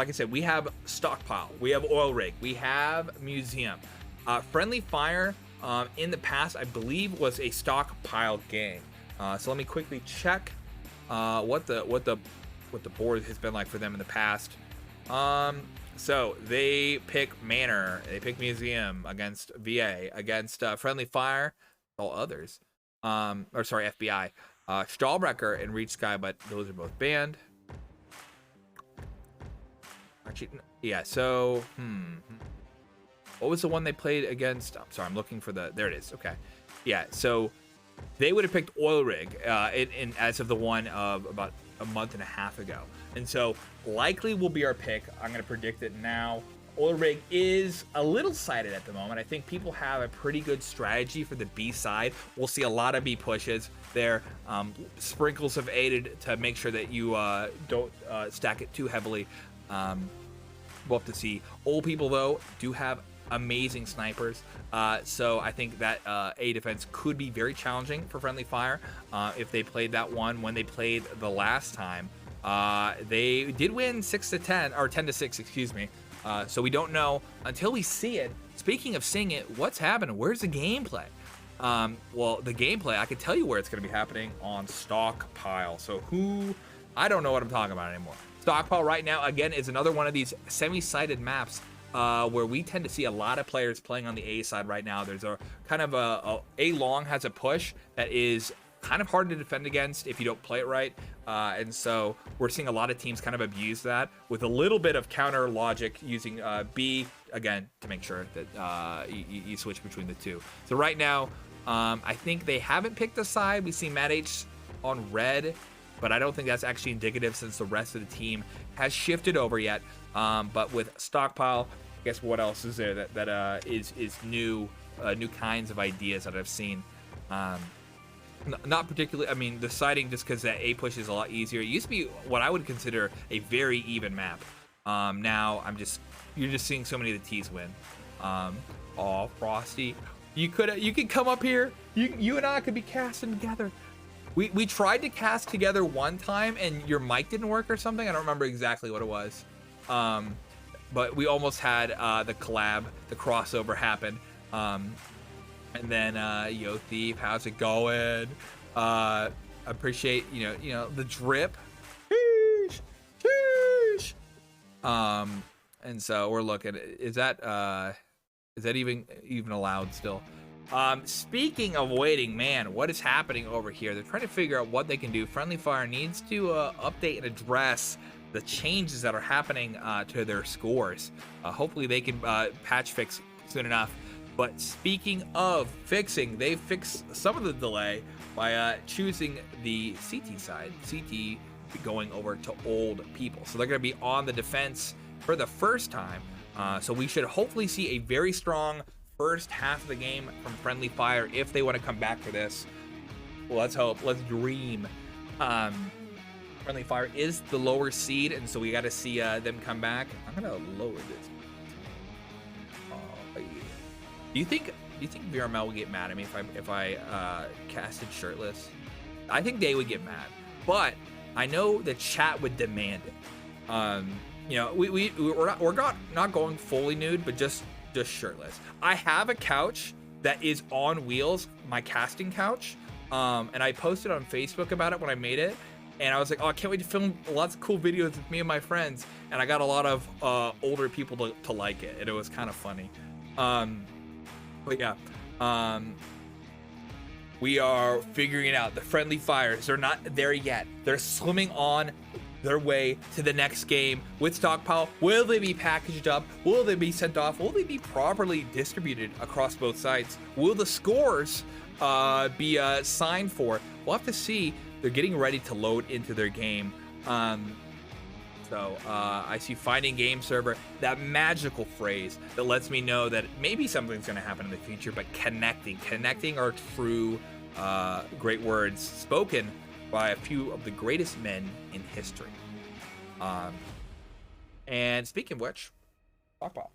S1: I said, we have stockpile, we have oil rig, we have museum. Friendly fire in the past, I believe, was a stockpile game. So let me quickly check what the board has been like for them in the past. So they pick Manor, they pick Museum against VA, against Friendly Fire, all others. Or sorry, FBI. Stahlbrecher and Reach Sky, but those are both banned. Actually, yeah, so, what was the one they played against? I'm sorry, I'm looking for there it is, okay. Yeah, so they would have picked Oil Rig as of the one of about a month and a half ago. And so, likely will be our pick. I'm going to predict it now. Oil Rig is a little sided at the moment. I think people have a pretty good strategy for the B side. We'll see a lot of B pushes there. Sprinkles have aided to make sure that you don't stack it too heavily. We'll have to see. Old people, though, do have amazing snipers. So I think that A defense could be very challenging for Friendly Fire if they played that one when they played the last time. They did win 6-10, or 10-6, excuse me. So we don't know until we see it. Speaking of seeing it, what's happening? Where's the gameplay? Well, the gameplay, I can tell you where it's going to be happening on Stockpile. So I don't know what I'm talking about anymore. Stockpile right now, again, is another one of these semi-sided maps where we tend to see a lot of players playing on the A side right now. There's a kind of A long has a push that is kind of hard to defend against if you don't play it right. And so we're seeing a lot of teams kind of abuse that with a little bit of counter logic using B, again, to make sure that you switch between the two. So right now, I think they haven't picked a side. We see Matt H on red, but I don't think that's actually indicative since the rest of the team has shifted over yet. But with Stockpile, I guess what else is there that is new kinds of ideas that I've seen. Not particularly, I mean, the siding just because that A push is a lot easier. It used to be what I would consider a very even map. Now you're just seeing so many of the T's win. Oh, Frosty, you could come up here. You and I could be casting together. We tried to cast together one time and your mic didn't work or something. I don't remember exactly what it was. But we almost had the collab, the crossover happen. And then Yo Thief, how's it going? Appreciate you know the drip. Sheesh, sheesh. And so we're looking. Is that even allowed still? Speaking of waiting, man, what is happening over here? They're trying to figure out what they can do. Friendly Fire needs to update and address the changes that are happening to their scores. Hopefully they can patch fix soon enough. But speaking of fixing, they fixed some of the delay by choosing the CT side. CT going over to old people. So they're going to be on the defense for the first time. So we should hopefully see a very strong first half of the game from Friendly Fire if they want to come back for this. Well, let's hope. Let's dream. Friendly Fire is the lower seed, and so we got to see them come back. I'm going to lower this. Do you think VRML would get mad at me if I casted shirtless? I think they would get mad, but I know the chat would demand it. You know, we're not going fully nude, but just shirtless. I have a couch that is on wheels, my casting couch, and I posted on Facebook about it when I made it, and I was like, oh, I can't wait to film lots of cool videos with me and my friends. And I got a lot of older people to like it, and it was kind of funny. But yeah, we are figuring it out. The friendly fires, they're not there yet. They're swimming on their way to the next game with stockpile. Will they be packaged up? Will they be sent off? Will they be properly distributed across both sites? Will the scores be signed for? We'll have to see. They're getting ready to load into their game. So I see finding game server, that magical phrase that lets me know that maybe something's going to happen in the future, but connecting are true great words spoken by a few of the greatest men in history. And speaking of which, stockpile.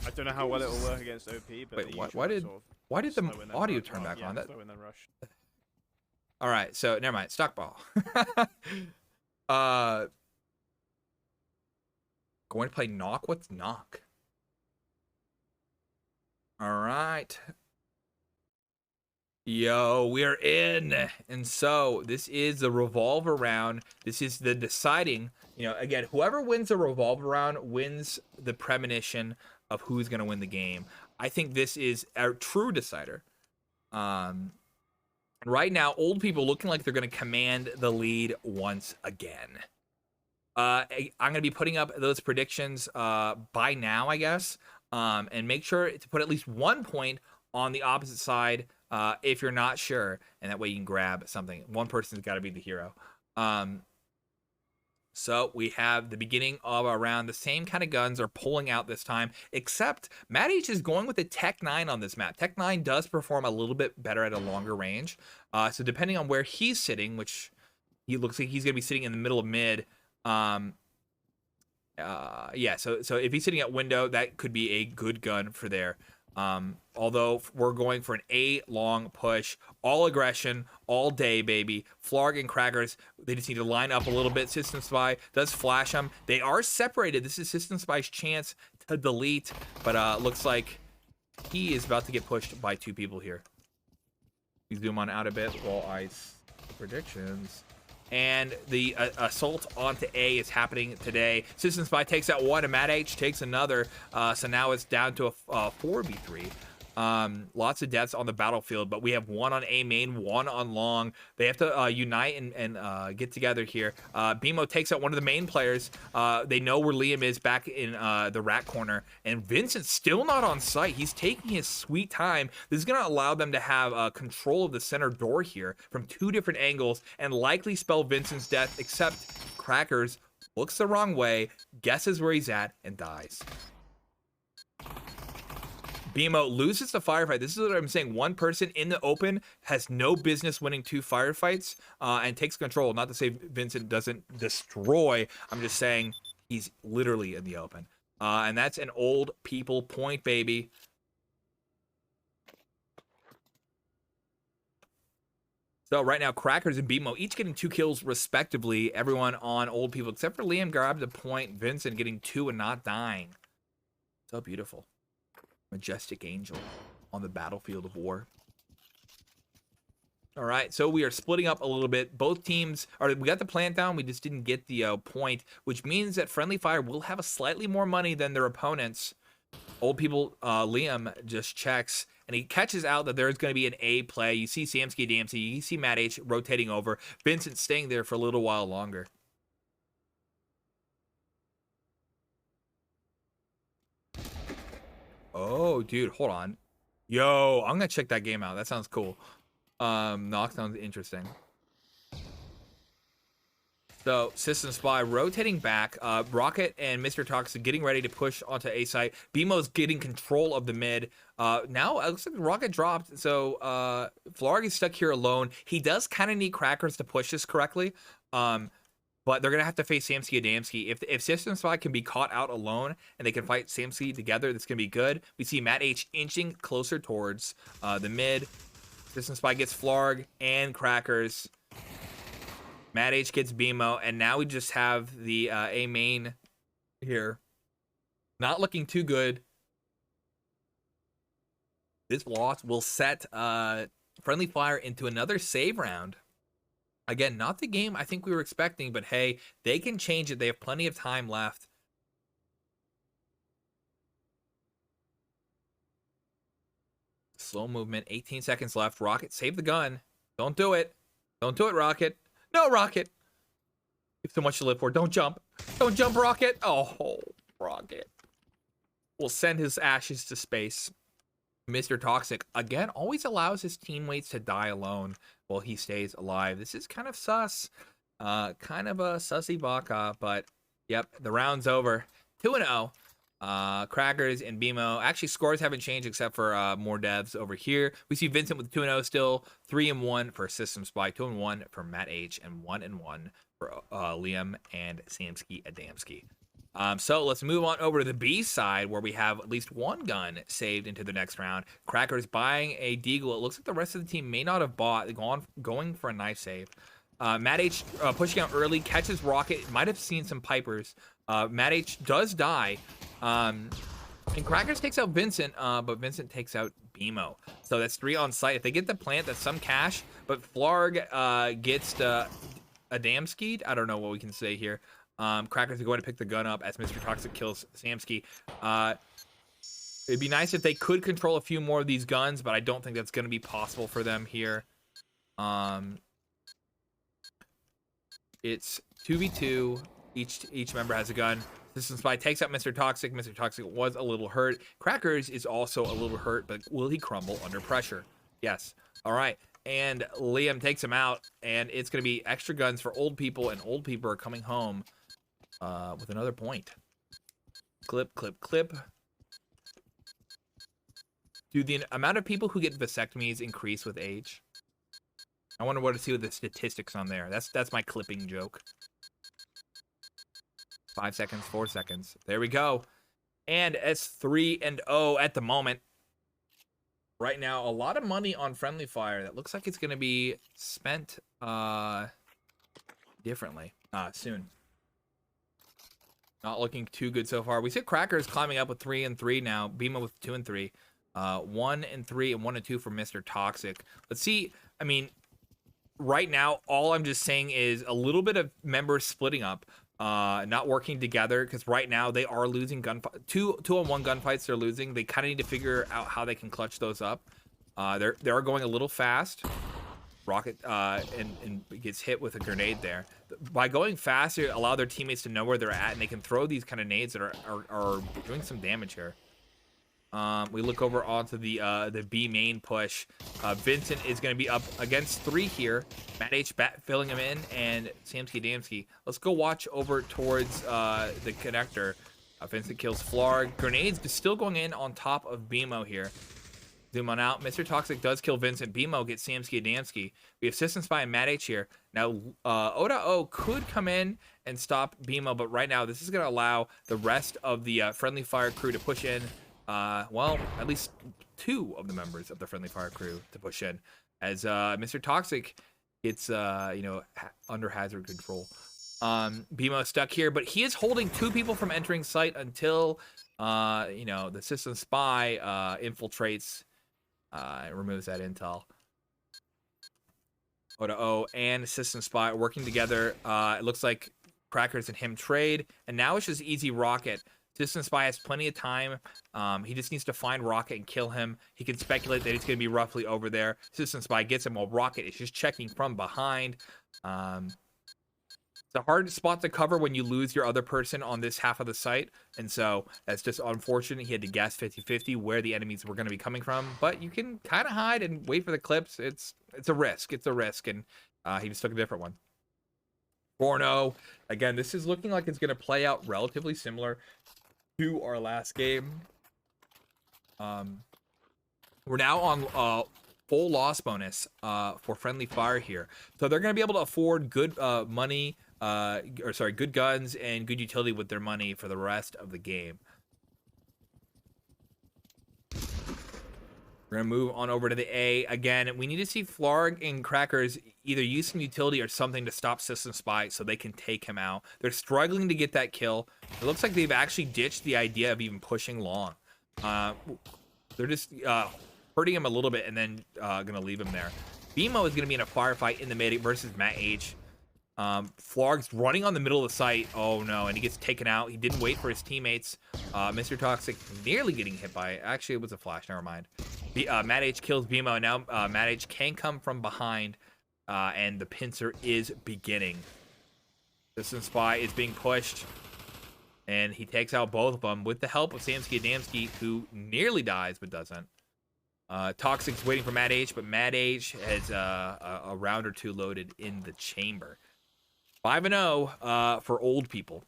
S2: I don't know how well it will work against OP, but
S1: wait, why did the audio turn back on? That. All right, so never mind. Stockpile. Going to play knock. What's knock? All right. Yo, we are in. And so this is the revolver round. This is the deciding, again, whoever wins the revolver round wins the premonition of who's going to win the game. I think this is a true decider. Right now, old people looking like they're going to command the lead once again. I'm going to be putting up those predictions by now, I guess. And make sure to put at least 1 point on the opposite side if you're not sure, and that way you can grab something. One person's got to be the hero. So we have the beginning of our round. The same kind of guns are pulling out this time, except Matt H is going with the Tech 9 on this map. Tech 9 does perform a little bit better at a longer range. So depending on where he's sitting, which he looks like he's going to be sitting in the middle of mid. Yeah, so if he's sitting at window, that could be a good gun for there. Although we're going for an A-long push, all aggression, all day, baby. Flarg and Crackers, they just need to line up a little bit. System Spy does flash them. They are separated. This is System Spy's chance to delete, but looks like he is about to get pushed by 2 people here. We zoom on out a bit while I predictions. And the assault onto A is happening today. System Spy takes out 1, and Matt H takes another. So now it's down to a 4v3. Lots of deaths on the battlefield, but we have 1 on A main, 1 on long. They have to unite and get together here. BMO takes out one of the main players. They know where Liam is back in the rat corner, and Vincent's still not on site. He's taking his sweet time. This is going to allow them to have control of the center door here from 2 different angles and likely spell Vincent's death, except Crackers looks the wrong way, guesses where he's at, and dies. BMO loses the firefight. This is what I'm saying. One person in the open has no business winning 2 firefights and takes control. Not to say Vincent doesn't destroy. I'm just saying he's literally in the open. And that's an old people point, baby. So right now, Crackers and BMO each getting 2 kills respectively. Everyone on old people, except for Liam grabbed a point. Vincent getting 2 and not dying. So beautiful. Majestic angel on the battlefield of war. All right, so we are splitting up a little bit. Both teams, we got the plant down. We just didn't get the point, which means that Friendly Fire will have a slightly more money than their opponents. Old people, Liam just checks, and he catches out that there's going to be an A play. You see Samsky Damsey, you see Matt H rotating over. Vincent staying there for a little while longer. Oh, dude, hold on. Yo, I'm gonna check that game out. That sounds cool. Knock sounds interesting. So, System Spy rotating back. Rocket and Mr. Toxic getting ready to push onto A site. BMO's getting control of the mid. Now, it looks like Rocket dropped. So, Flarg is stuck here alone. He does kind of need Crackers to push this correctly. But they're going to have to face Samsky Adamski. If System Spy can be caught out alone and they can fight Samsky together, that's going to be good. We see Matt H inching closer towards the mid. System Spy gets Flarg and Crackers. Matt H gets BMO. And now we just have the A main here. Not looking too good. This loss will set Friendly Fire into another save round. Again, not the game I think we were expecting, but hey, they can change it. They have plenty of time left. Slow movement, 18 seconds left. Rocket, save the gun. Don't do it. Don't do it, Rocket. No, Rocket. You have so much to live for. Don't jump. Don't jump, Rocket. Oh, Rocket. Will send his ashes to space. Mr. Toxic, again, always allows his teammates to die alone while he stays alive. This is kind of sus. Kind of a sussy baka, but yep, the round's over. 2-0. Crackers and BMO. Actually, scores haven't changed except for more devs over here. We see Vincent with 2-0 still. 3-1 for System Spy. 2-1 for Matt H. And 1-1 for Liam and Samsky Adamski. So let's move on over to the B side where we have at least one gun saved into the next round. Crackers buying a deagle. It looks like the rest of the team may not have bought. Going for a knife save. Matt H pushing out early, catches Rocket. Might have seen some Pipers. Matt H does die. And Crackers takes out Vincent, but Vincent takes out BMO. So that's 3 on site. If they get the plant, that's some cash. But Flarg gets Adamski. I don't know what we can say here. Crackers are going to pick the gun up as Mr. Toxic kills Samsky. It'd be nice if they could control a few more of these guns, but I don't think that's going to be possible for them here. It's 2v2. Each member has a gun. System Spy takes out Mr. Toxic. Mr. Toxic was a little hurt. Crackers is also a little hurt, but will he crumble under pressure? Yes. All right. And Liam takes him out, and it's going to be extra guns for old people, and old people are coming home with another point. Clip, clip, clip. Do the amount of people who get vasectomies increase with age? I wonder what to see with the statistics on there. That's my clipping joke. 5 seconds, 4 seconds. There we go. And it's 3-0 at the moment. Right now, a lot of money on Friendly Fire. That looks like it's going to be spent differently soon. Not looking too good so far. We see Crackers climbing up with 3-3 now. Bima with 2-3. 1-3 and 1-2 for Mr. Toxic. Let's see. I mean, right now, all I'm just saying is a little bit of members splitting up. Not working together, because right now they are losing gunfight. 2-on-1 gunfights they're losing. They kind of need to figure out how they can clutch those up. They are going a little fast. Rocket and gets hit with a grenade there. By going fast, they allow their teammates to know where they're at, and they can throw these kind of nades that are doing some damage here. We look over onto the B main push. Vincent is going to be up against 3 here. Matt H filling him in, and Samsky Damsky. Let's go watch over towards the connector. Vincent kills Flarg. Grenades still going in on top of BMO here. Zoom on out. Mr. Toxic does kill Vincent. BMO gets Samsky Adamski. We have System Spy and Matt H here. Now, Oda-O could come in and stop BMO, but right now, this is going to allow the rest of the Friendly Fire crew to push in. Well, at least 2 of the members of the Friendly Fire crew to push in, as Mr. Toxic gets, under hazard control. BMO stuck here, but he is holding 2 people from entering site until, the System Spy infiltrates. Removes that intel. Oda-O and System Spy working together. It looks like Crackers and him trade, and now it's just easy Rocket. System Spy has plenty of time. He just needs to find Rocket and kill him. He can speculate that he's going to be roughly over there. System Spy gets him while Rocket is just checking from behind. It's a hard spot to cover when you lose your other person on this half of the site. And so that's just unfortunate. He had to guess 50-50 where the enemies were going to be coming from. But you can kind of hide and wait for the clips. It's a risk. It's a risk. And he just took a different one. 4-0. Again, this is looking like it's going to play out relatively similar to our last game. We're now on full loss bonus for Friendly Fire here, so they're going to be able to afford good money, good guns and good utility with their money for the rest of the game. We're going to move on over to the A. Again, we need to see Flarg and Crackers either use some utility or something to stop System Spy so they can take him out. They're struggling to get that kill. It looks like they've actually ditched the idea of even pushing long. They're just hurting him a little bit and then going to leave him there. BMO is going to be in a firefight in the mid versus Matt H. Flarg's running on the middle of the site. Oh no, and he gets taken out. He didn't wait for his teammates. Mr. Toxic nearly getting hit by, actually it was a flash, never mind. Matt H kills BMO. Now Matt H can come from behind, and the pincer is beginning. System Spy is being pushed, and he takes out both of them with the help of Samsky Adamski, who nearly dies but doesn't. Toxic's waiting for Matt H, but Matt H has a round or two loaded in the chamber. 5-0 for old people.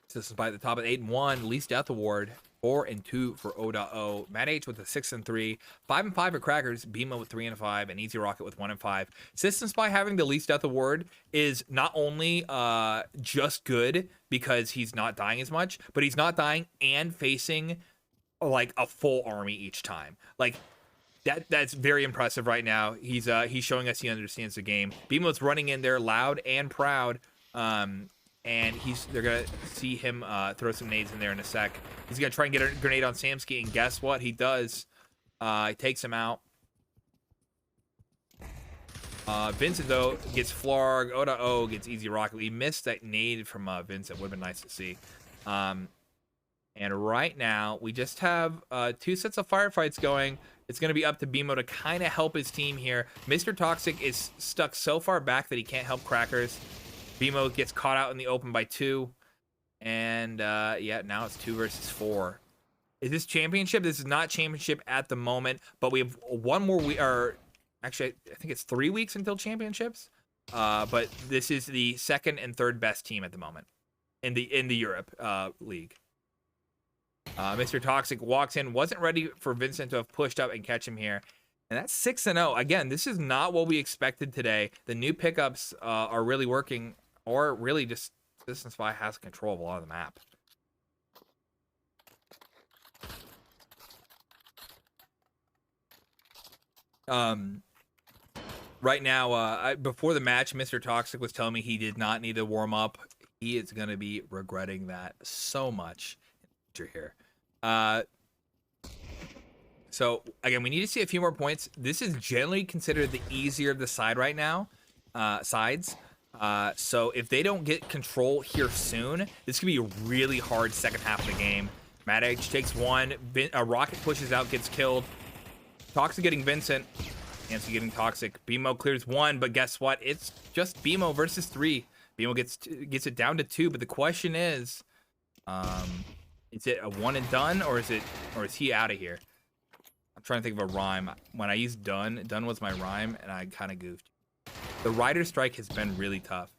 S1: System Spy at the top of 8-1, least death award. 4-2 for O.O. Matt H with a 6-3, 5-5 for Crackers, BMO with 3-5, and Easy Rocket with 1-5. System Spy having the least death award is not only just good because he's not dying as much, but he's not dying and facing like a full army each time. Like that's very impressive right now. He's showing us he understands the game. BMO's running in there loud and proud. And they're gonna see him throw some nades in there in a sec. He's gonna try and get a grenade on Samsky, and guess what? He does. He takes him out. Vincent though gets Flarg. O gets Easy Rocket. We missed that nade from Vincent. Would have been nice to see. And right now we just have 2 sets of firefights going. It's gonna be up to BMO to kind of help his team here. Mr. Toxic is stuck so far back that he can't help Crackers. BMO gets caught out in the open by 2. And yeah, now it's 2 versus 4. Is this championship? This is not championship at the moment, but we have one more actually, I think it's 3 weeks until championships. But this is the second and third best team at the moment in the Europe league. Mr. Toxic walks in, wasn't ready for Vincent to have pushed up and catch him here. And that's 6-0. Again, this is not what we expected today. The new pickups are really working, or really just System Spy has control of a lot of the map. Right now, before the match, Mr. Toxic was telling me he did not need to warm up. He is going to be regretting that so much in the future here. So again, we need to see a few more points. This is generally considered the easier of the side right now, sides. So if they don't get control here soon, this could be a really hard second half of the game. Matt H takes 1. Rocket pushes out, gets killed. Toxic getting Vincent. Nancy getting Toxic. BMO clears 1, but guess what? It's just BMO versus 3. BMO gets it down to 2, but the question is it a one and done, or is he out of here? I'm trying to think of a rhyme. When I used done was my rhyme, and I kind of goofed. The Rider Strike has been really tough.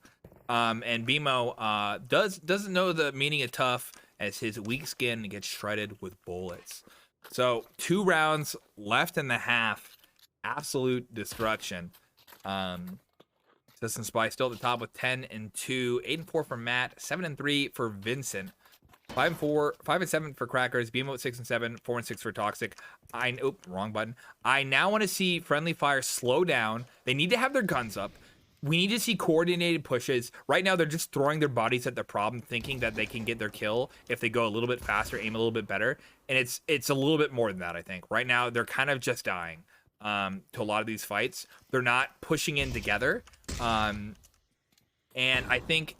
S1: And BMO doesn't know the meaning of tough, as his weak skin gets shredded with bullets. So 2 rounds left in the half. Absolute destruction. System Spy still at the top with 10-2. 8-4 for Matt. 7-3 for Vincent. 5-7 for Crackers. BMO at 6-7. 4-6 for Toxic. Wrong button. I now want to see Friendly Fire slow down. They need to have their guns up. We need to see coordinated pushes. Right now, they're just throwing their bodies at the problem, thinking that they can get their kill if they go a little bit faster, aim a little bit better. And it's a little bit more than that, I think. Right now, they're kind of just dying to a lot of these fights. They're not pushing in together. And I think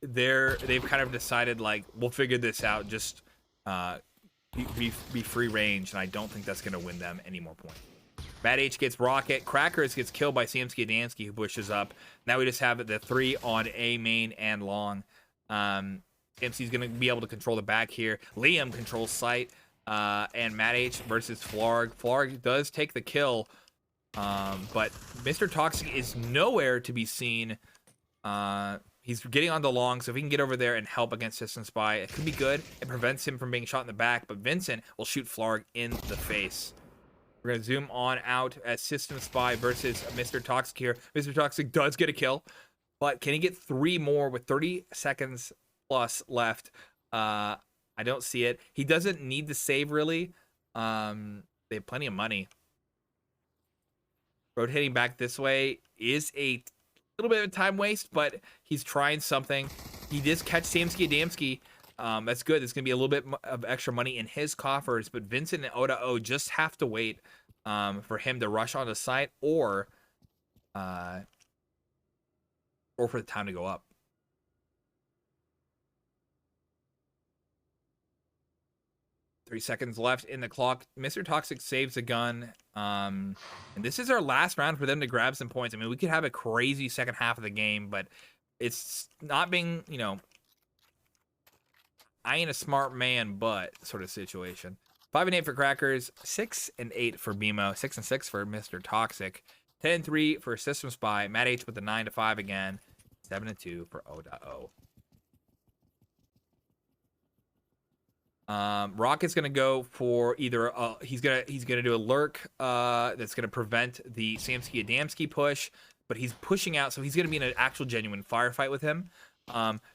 S1: they've kind of decided, like, we'll figure this out, just be free range, and I don't think that's going to win them any more points. Matt H gets Rocket. Crackers gets killed by Samsky Adamski, who pushes up. Now we just have the 3 on A main and long. Samsky's going to be able to control the back here. Liam controls site. And Matt H versus Flarg. Flarg does take the kill, but Mr. Toxic is nowhere to be seen. He's getting on the long, so if he can get over there and help against System Spy, it could be good. It prevents him from being shot in the back, but Vincent will shoot Flarg in the face. We're going to zoom on out at System Spy versus Mr. Toxic here. Mr. Toxic does get a kill, but can he get 3 more with 30 seconds plus left? I don't see it. He doesn't need the save, really. They have plenty of money. Rotating back this way is a little bit of a time waste, but he's trying something. He does catch Samsky Adamski. That's good. There's gonna be a little bit of extra money in his coffers, but Vincent and O just have to wait for him to rush onto site uh, or for the time to go up. Three seconds left in the clock. Mr. Toxic saves a gun. And this is our last round for them to grab some points. I mean, we could have a crazy second half of the game, but it's not being, I ain't a smart man, but sort of situation. 5 and 8 for Crackers, 6 and 8 for BMO, 6 and 6 for Mr. Toxic, 10 and 3 for System Spy, Matt H with the 9 to 5 again, 7 and 2 for O.O. Rocket's gonna go for either he's gonna do a lurk that's gonna prevent the Samsky Adamski push, but he's pushing out, so he's gonna be in an actual genuine firefight with him.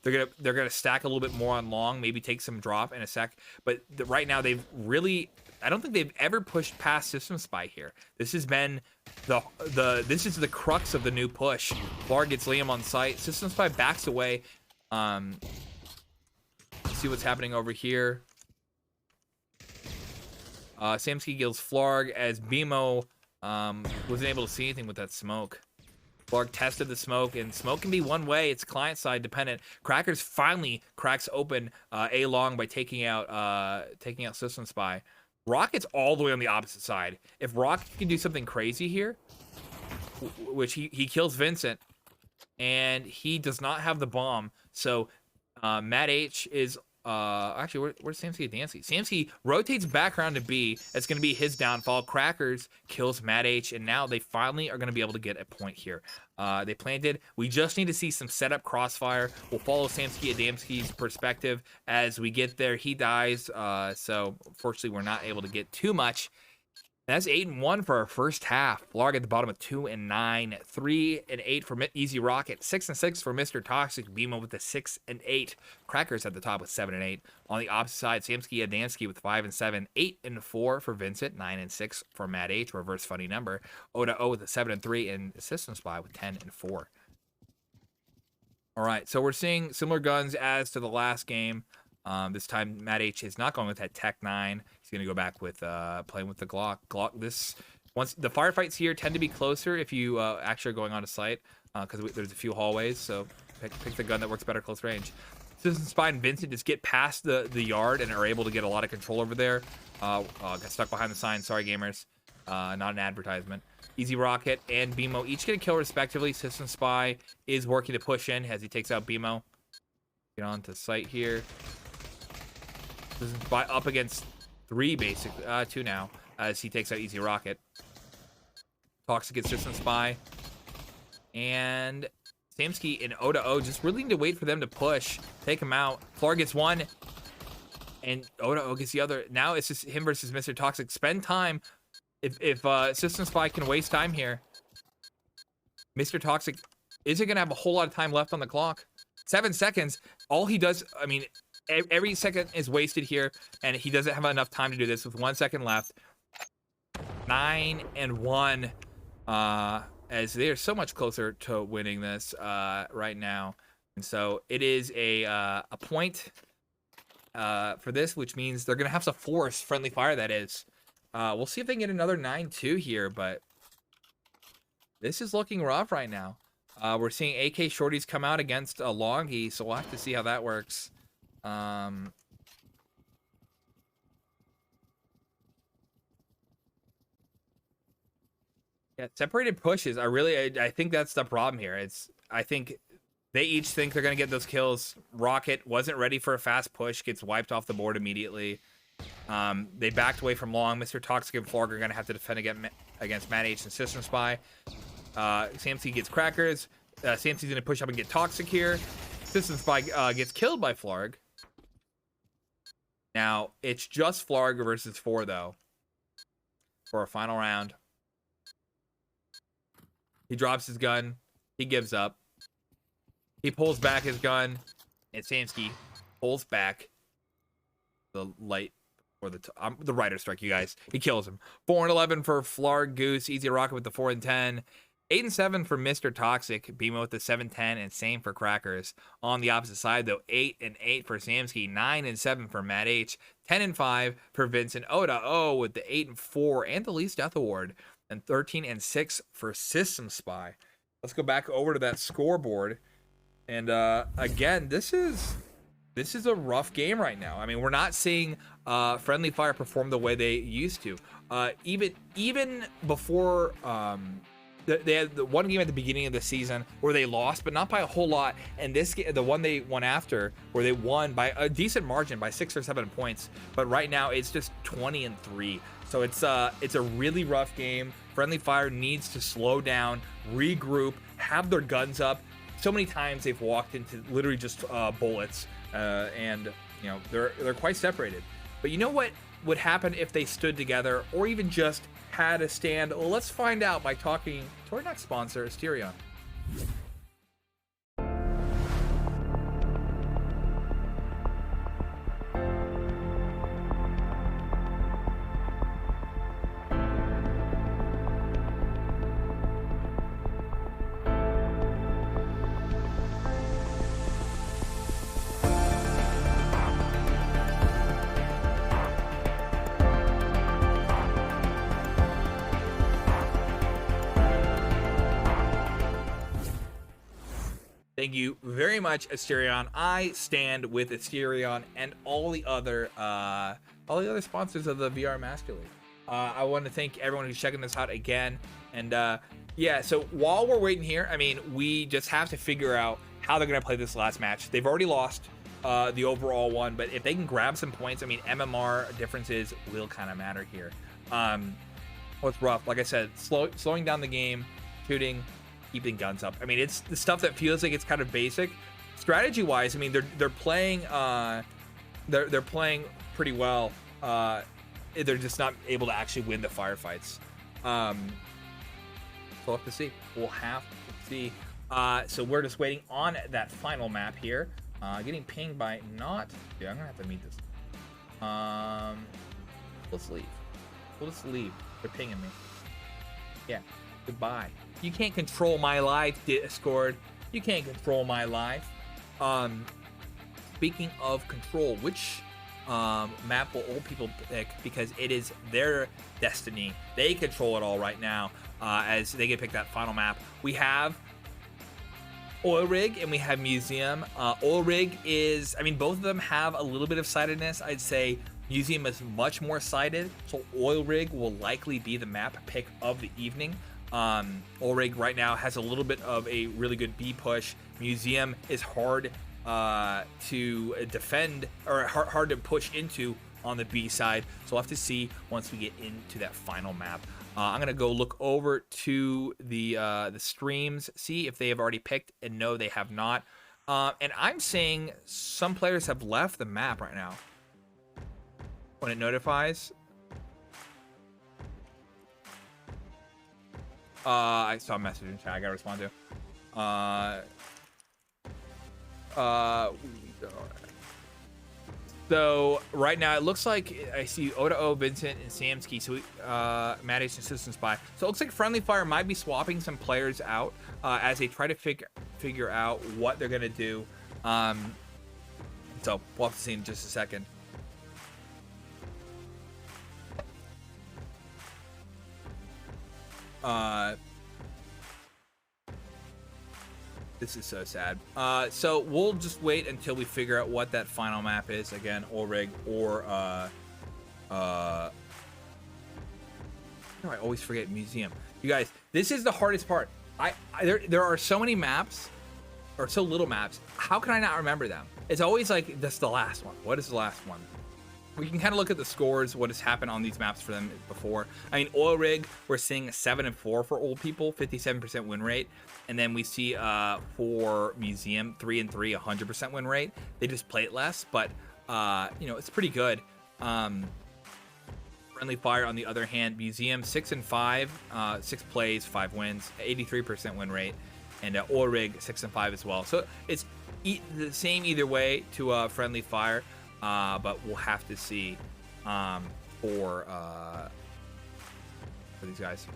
S1: They're gonna stack a little bit more on long, maybe take some drop in a sec. But right now I don't think they've ever pushed past System Spy here. This has been this is the crux of the new push. Flar gets Liam on site. System Spy backs away. See what's happening over here. Samsky kills Flarg as BMO wasn't able to see anything with that smoke. Flarg tested the smoke, and smoke can be one way. It's client side dependent. Crackers finally cracks open A long by taking out System Spy. Rocket's all the way on the opposite side. If Rocket can do something crazy here, which he kills Vincent, and he does not have the bomb, so Matt H is actually where's Samsky Dancy? Samsky rotates back around to B. That's going to be his downfall. Crackers kills Matt H, and now they finally are going to be able to get a point here. They planted. We just need to see some setup crossfire. We'll follow Samsky Adamski's perspective as we get there. He dies, so unfortunately we're not able to get too much. That's 8 and 1 for our first half. Flarg at the bottom of 2 and 9, 3 and 8 for Easy Rocket, 6 and 6 for Mr. Toxic. BMO with the 6 and 8. Crackers at the top with 7 and 8. On the opposite side, Samsky Adamski with 5 and 7, 8 and 4 for Vincent, 9 and 6 for Matt H. Reverse funny number. O with a 7 and 3, and System Spy with 10 and 4. All right, so we're seeing similar guns as to the last game. This time Matt H is not going with that Tech 9. He's going to go back with playing with the Glock. Once the firefights here tend to be closer if you actually are going on a site because there's a few hallways. So pick the gun that works better close range. System Spy and Vincent just get past the yard and are able to get a lot of control over there. Got stuck behind the sign. Sorry, gamers. Not an advertisement. Easy Rocket and BMO each get a kill respectively. System Spy is working to push in as he takes out BMO. Get on to site here. System Spy up against 3 basically. 2 now as he takes out Easy Rocket. Toxic gets System Spy. And Samsky and O just really need to wait for them to push. Take him out. Flar gets 1. And O gets the other. Now it's just him versus Mr. Toxic. Spend time. If System Spy can waste time here, Mr. Toxic isn't going to have a whole lot of time left on the clock. 7 seconds. All he does, I mean, every second is wasted here, and he doesn't have enough time to do this with 1 second left. 9 and 1, as they are so much closer to winning this right now. And so it is a point for this, which means they're going to have to force friendly fire, that is. We'll see if they can get another 9-2 here, but this is looking rough right now. We're seeing AK shorties come out against a longie, so we'll have to see how that works. Yeah, separated pushes are really, I think that's the problem here. I think they each think they're going to get those kills. Rocket wasn't ready for a fast push, gets wiped off the board immediately. They backed away from long. Mr. Toxic and Flarg are going to have to defend against Matt H and System Spy. Samsky gets Crackers. Samsky's going to push up and get Toxic here. System Spy gets killed by Flarg. Now, it's just Flarg versus 4, though, for a final round. He drops his gun. He gives up. He pulls back his gun, and Samsky pulls back the light or the rider strike, you guys. He kills him. 4 and 11 for Flarg Goose. Easy Rocket with the 4 and 10. 8 and 7 for Mr. Toxic, Beamo with the 7-10, and same for Crackers. On the opposite side, though, 8 and 8 for Samsky, 9 and 7 for Matt H, 10 and 5 for Vincent Oda with the 8 and 4 and the least death award, and 13 and 6 for System Spy. Let's go back over to that scoreboard, and again, this is a rough game right now. I mean, we're not seeing Friendly Fire perform the way they used to. Even before. They had the one game at the beginning of the season where they lost, but not by a whole lot. And this the one they won after, where they won by a decent margin, by 6 or 7 points. But right now it's just 20 and 3. So it's a really rough game. Friendly Fire needs to slow down, regroup, have their guns up. So many times they've walked into literally just bullets, and you know they're quite separated. But you know what would happen if they stood together, or even just had a stand? Well, let's find out by talking to our next sponsor, Asterion. Thank you very much, Asterion. I stand with Asterion and all the other sponsors of the VR Master League. I want to thank everyone who's checking this out again. And yeah, so while we're waiting here, I mean, we just have to figure out how they're going to play this last match. They've already lost the overall one, but if they can grab some points, I mean, MMR differences will kind of matter here. What's rough, like I said, slowing down the game, shooting, keeping guns up. I mean, it's the stuff that feels like it's kind of basic. Strategy wise, I mean, they're playing they're playing pretty well. They're just not able to actually win the firefights. So we'll have to see. We'll have to see. So we're just waiting on that final map here. Getting pinged by not. Dude, I'm gonna have to meet this. Let's leave. We'll just leave. They're pinging me. Yeah. Goodbye. You can't control my life, Discord. You can't control my life. Speaking of control, which map will old people pick? Because it is their destiny. They control it all right now. As they get picked that final map, we have Oil Rig and we have Museum. Oil Rig is, I mean, both of them have a little bit of sightedness. I'd say Museum is much more sighted, so Oil Rig will likely be the map pick of the evening. Oil Rig right now has a little bit of a really good B push. Museum is hard to defend, or hard to push into on the B side. So we'll have to see once we get into that final map. I'm gonna go look over to the streams, see if they have already picked, and no, they have not. And I'm seeing some players have left the map right now when it notifies. I saw a message in chat I gotta respond to. So right now it looks like I see Oda, Vincent, and Samsky. So Matt H and System Spy. So it looks like Friendly Fire might be swapping some players out as they try to figure out what they're gonna do. So we'll have to see in just a second. This is so sad. So we'll just wait until we figure out what that final map is. Again, Ulrig or I always forget Museum. You guys, this is the hardest part. There are so many maps, or so little maps. How can I not remember them? It's always like, that's the last one. What is the last one? We can kind of look at the scores, what has happened on these maps for them before. I mean, Oil Rig, we're seeing 7 and 4 for old people, 57% win rate. And then we see for Museum, 3 and 3, 100% win rate. They just play it less, but you know, it's pretty good. Friendly Fire, on the other hand, Museum 6 and 5, 6 plays, 5 wins, 83% win rate, and Oil Rig 6 and 5 as well. So it's the same either way to Friendly Fire. But we'll have to see for these guys.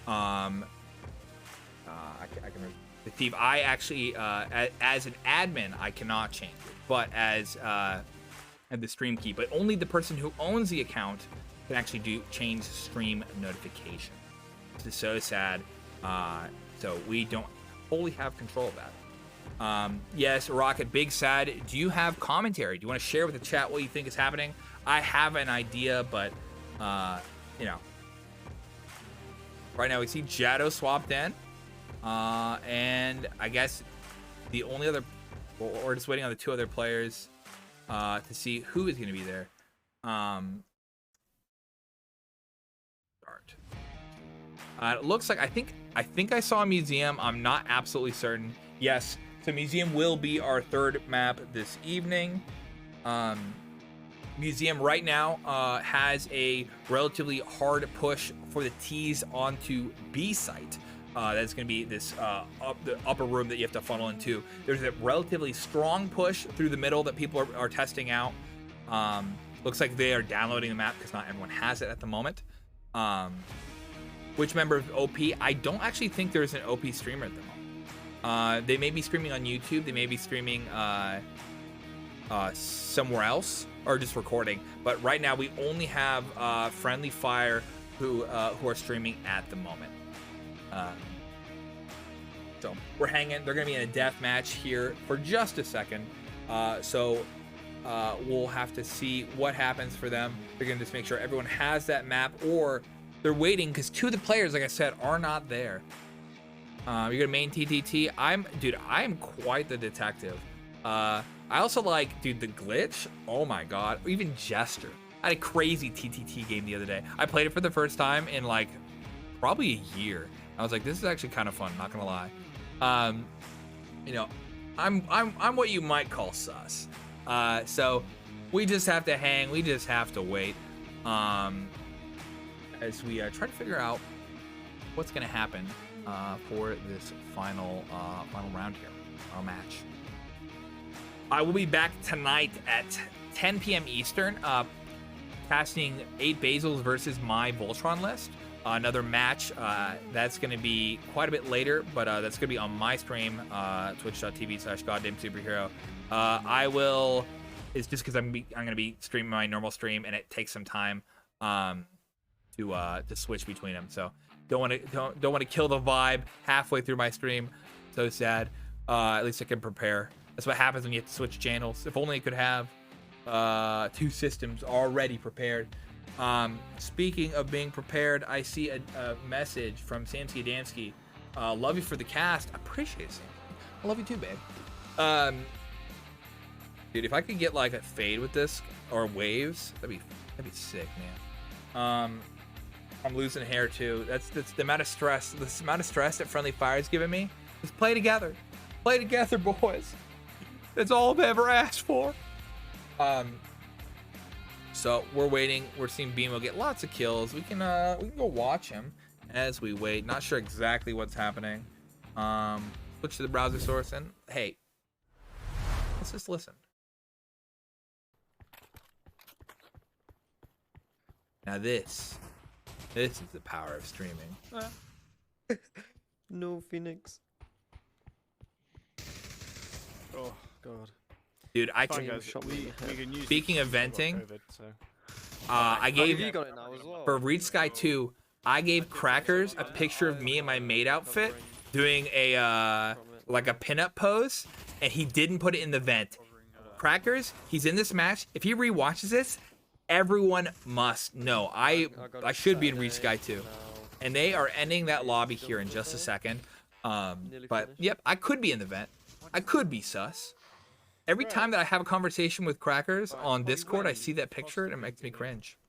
S1: I can Steve. I actually, as an admin, I cannot change it, but as the stream key. But only the person who owns the account can actually change stream notification. This is so sad. So we don't fully have control of that. Yes, Rocket, big sad. Do you have commentary? Do you want to share with the chat what you think is happening? I have an idea, but you know, right now we see Jado swapped in, and I guess the only other, we're just waiting on the 2 other players to see who is going to be there. Start. It looks like I think I saw a museum. I'm not absolutely certain. Yes. So Museum will be our 3rd map this evening. Museum right now has a relatively hard push for the T's onto B site. That's going to be this the upper room that you have to funnel into. There's a relatively strong push through the middle that people are testing out. Looks like they are downloading the map because not everyone has it at the moment. Which member of OP? I don't actually think there's an OP streamer at the moment. They may be streaming on YouTube. They may be streaming somewhere else or just recording. But right now we only have Friendly Fire who are streaming at the moment. So we're hanging. They're going to be in a death match here for just a second. So we'll have to see what happens for them. They're going to just make sure everyone has that map, or they're waiting because 2 of the players, like I said, are not there. You're gonna main TTT. I am quite the detective. I also like, dude, the glitch. Oh my god. Or even Jester. I had a crazy TTT game the other day. I played it for the first time in like probably a year. I was like, this is actually kind of fun. Not gonna lie. You know, I'm what you might call sus. So we just have to hang. We just have to wait. As we try to figure out what's gonna happen. For this final round here, match. I will be back tonight at 10 p.m. Eastern, casting 8 Basils versus my Voltron list. Another match that's going to be quite a bit later, but that's going to be on my stream, twitch.tv/GoddamnSuperhero. I will. It's just because I'm going to be streaming my normal stream, and it takes some time to switch between them. So. Don't want to kill the vibe halfway through my stream. So sad. At least I can prepare. That's what happens when you have to switch channels. If only I could have 2 systems already prepared. Speaking of being prepared, I see a message from Samsky Adamski. Love you for the cast. Appreciate it. I love you too, babe. Dude, if I could get like a fade with this or waves, that'd be sick, man. I'm losing hair too. That's the amount of stress. The amount of stress that Friendly Fire's giving me. Just play together. Play together, boys. That's all I've ever asked for. So we're waiting. We're seeing Beamo get lots of kills. We can go watch him as we wait. Not sure exactly what's happening. Switch to the browser source and hey, let's just listen. Now this is the power of streaming.
S3: No, Phoenix.
S2: Oh god.
S1: Dude, I
S2: Fine,
S1: can.
S2: guys. We can use
S1: Speaking
S2: it.
S1: of venting,
S2: COVID, so.
S1: I gave
S3: You got it now as well.
S1: for Reach Sky 2. I gave Crackers a picture of me in my maid outfit doing a like a pinup pose, and he didn't put it in the vent. Crackers, he's in this match. If he rewatches this, everyone must know. I should be in Reach Sky 2, and they are ending that lobby here in just a second. But yep, I could be in the vent. I could be sus. Every time that I have a conversation with Crackers on Discord, I see that picture and it makes me cringe.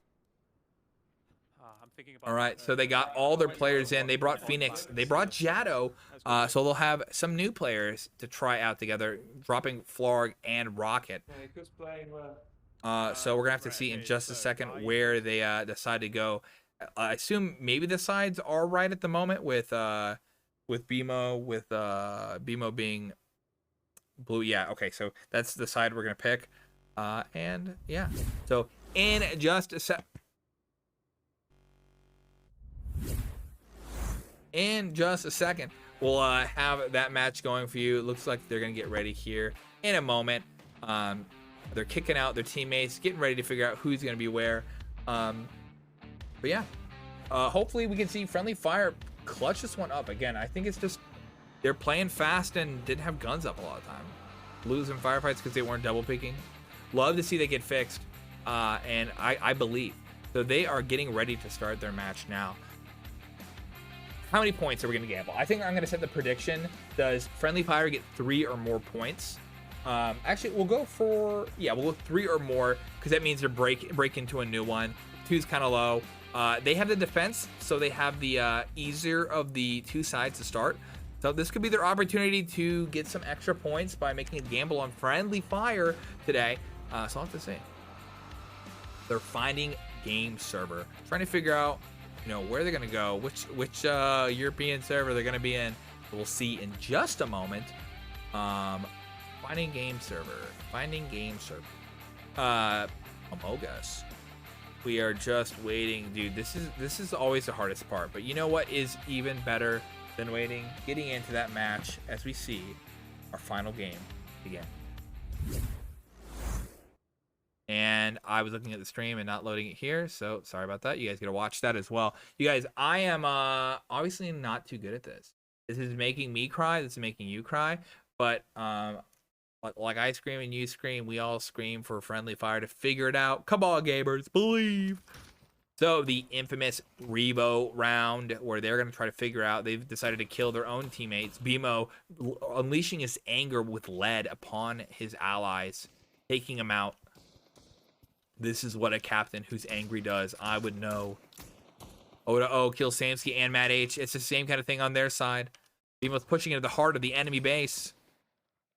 S1: All right, so they got all their players in. They brought Phoenix. They brought Jado. So they'll have some new players to try out together, dropping Florg and Rocket. So we're going to have to see in just a second where they decide to go. I assume maybe the sides are right at the moment with BMO, with BMO being blue. Yeah, okay, so that's the side we're going to pick. And yeah, so in just a sec. in just a second. We'll have that match going for you. It looks like they're going to get ready here in a moment. They're kicking out their teammates, getting ready to figure out who's going to be where. But yeah, hopefully we can see Friendly Fire clutch this one up. Again, I think it's just they're playing fast and didn't have guns up a lot of time. Losing firefights because they weren't double picking. Love to see they get fixed, and I believe. So they are getting ready to start their match now. How many points are we going to gamble? I think I'm going to set the prediction. Does Friendly Fire get 3 or more points? Actually, we'll go 3 or more, because that means they're break into a new one. 2's kind of low. They have the defense, so they have the easier of the 2 sides to start. So this could be their opportunity to get some extra points by making a gamble on Friendly Fire today. So I'll have to say, they're finding game server, trying to figure out, where they're gonna go, which European server they're gonna be in. We'll see in just a moment. Finding game server. Among Us. We are just waiting, dude. This is always the hardest part, but you know what is even better than waiting? Getting into that match as we see our final game begin. And I was looking at the stream and not loading it here, so sorry about that. You guys gotta watch that as well. You guys, I am obviously not too good at this. This is making me cry. This is making you cry. But like I scream and you scream, we all scream for Friendly Fire to figure it out. Come on, gamers, believe. So the infamous Revo round, where they're gonna try to figure out. They've decided to kill their own teammates. BMO unleashing his anger with lead upon his allies, taking him out. This is what a captain who's angry does. I would know. O kills Samsky and Matt H. It's the same kind of thing on their side. BMO's pushing into the heart of the enemy base.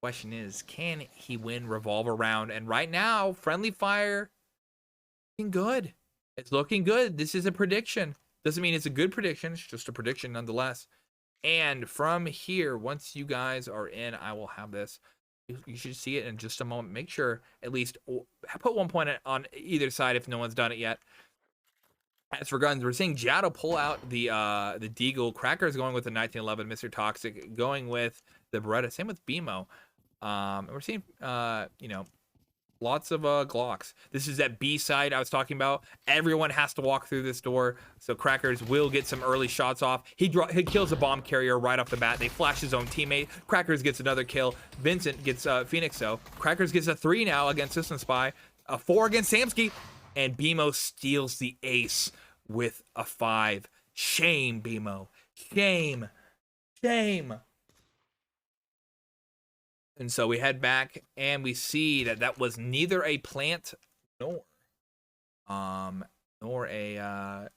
S1: Question is, can he win Revolver round? And right now, Friendly Fire looking good. It's looking good. This is a prediction. Doesn't mean it's a good prediction. It's just a prediction nonetheless. And from here, once you guys are in, I will have this. You should see it in just a moment. Make sure at least put 1 point on either side if no one's done it yet. As for guns, we're seeing Jado pull out the Deagle. Cracker's going with the 1911. Mr. Toxic going with the Beretta. Same with BMO. And we're seeing lots of Glocks. This is that B side I was talking about. Everyone has to walk through this door, so Crackers will get some early shots off. He kills a bomb carrier right off the bat. They flash his own teammate. Crackers gets another kill. Vincent gets Phoenix, though. Crackers gets a 3 now against System Spy. A 4 against Samsky. And BMO steals the ace with a 5. Shame, BMO. Shame. And so we head back and we see that was neither a plant nor a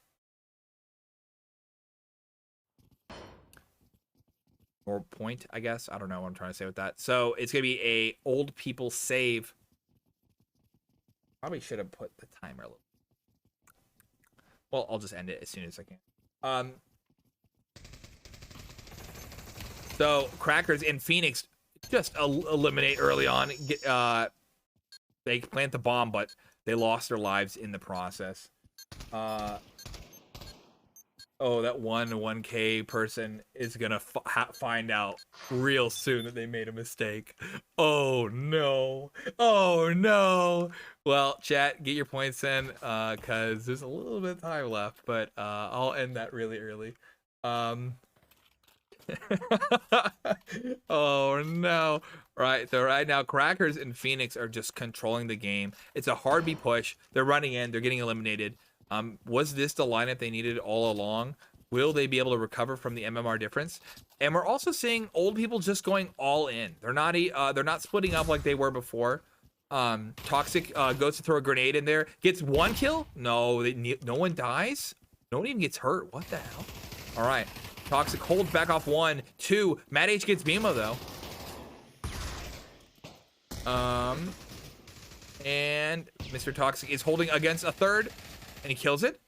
S1: or point, I guess. I don't know what I'm trying to say with that. So it's gonna be a old people save. Probably should have put the timer a little. Well, I'll just end it as soon as I can. So Crackers and Phoenix just eliminate early on. They plant the bomb, but they lost their lives in the process. Oh, that 1K person is gonna find out real soon that they made a mistake. Oh no. Well, chat, get your points in, cause there's a little bit of time left, but I'll end that really early. Oh no. Right, so right now Crackers and Phoenix are just controlling the game. It's a hard B push. They're running in, they're getting eliminated. Was this the lineup they needed all along? Will they be able to recover from the MMR difference? And we're also seeing old people just going all in. They're not splitting up like they were before. Toxic goes to throw a grenade in there, gets 1 kill. No, no one dies. No one even gets hurt. What the hell? All right, Toxic holds back off 1, 2. Matt H gets BMO though. And Mr. Toxic is holding against a 3rd, and he kills it.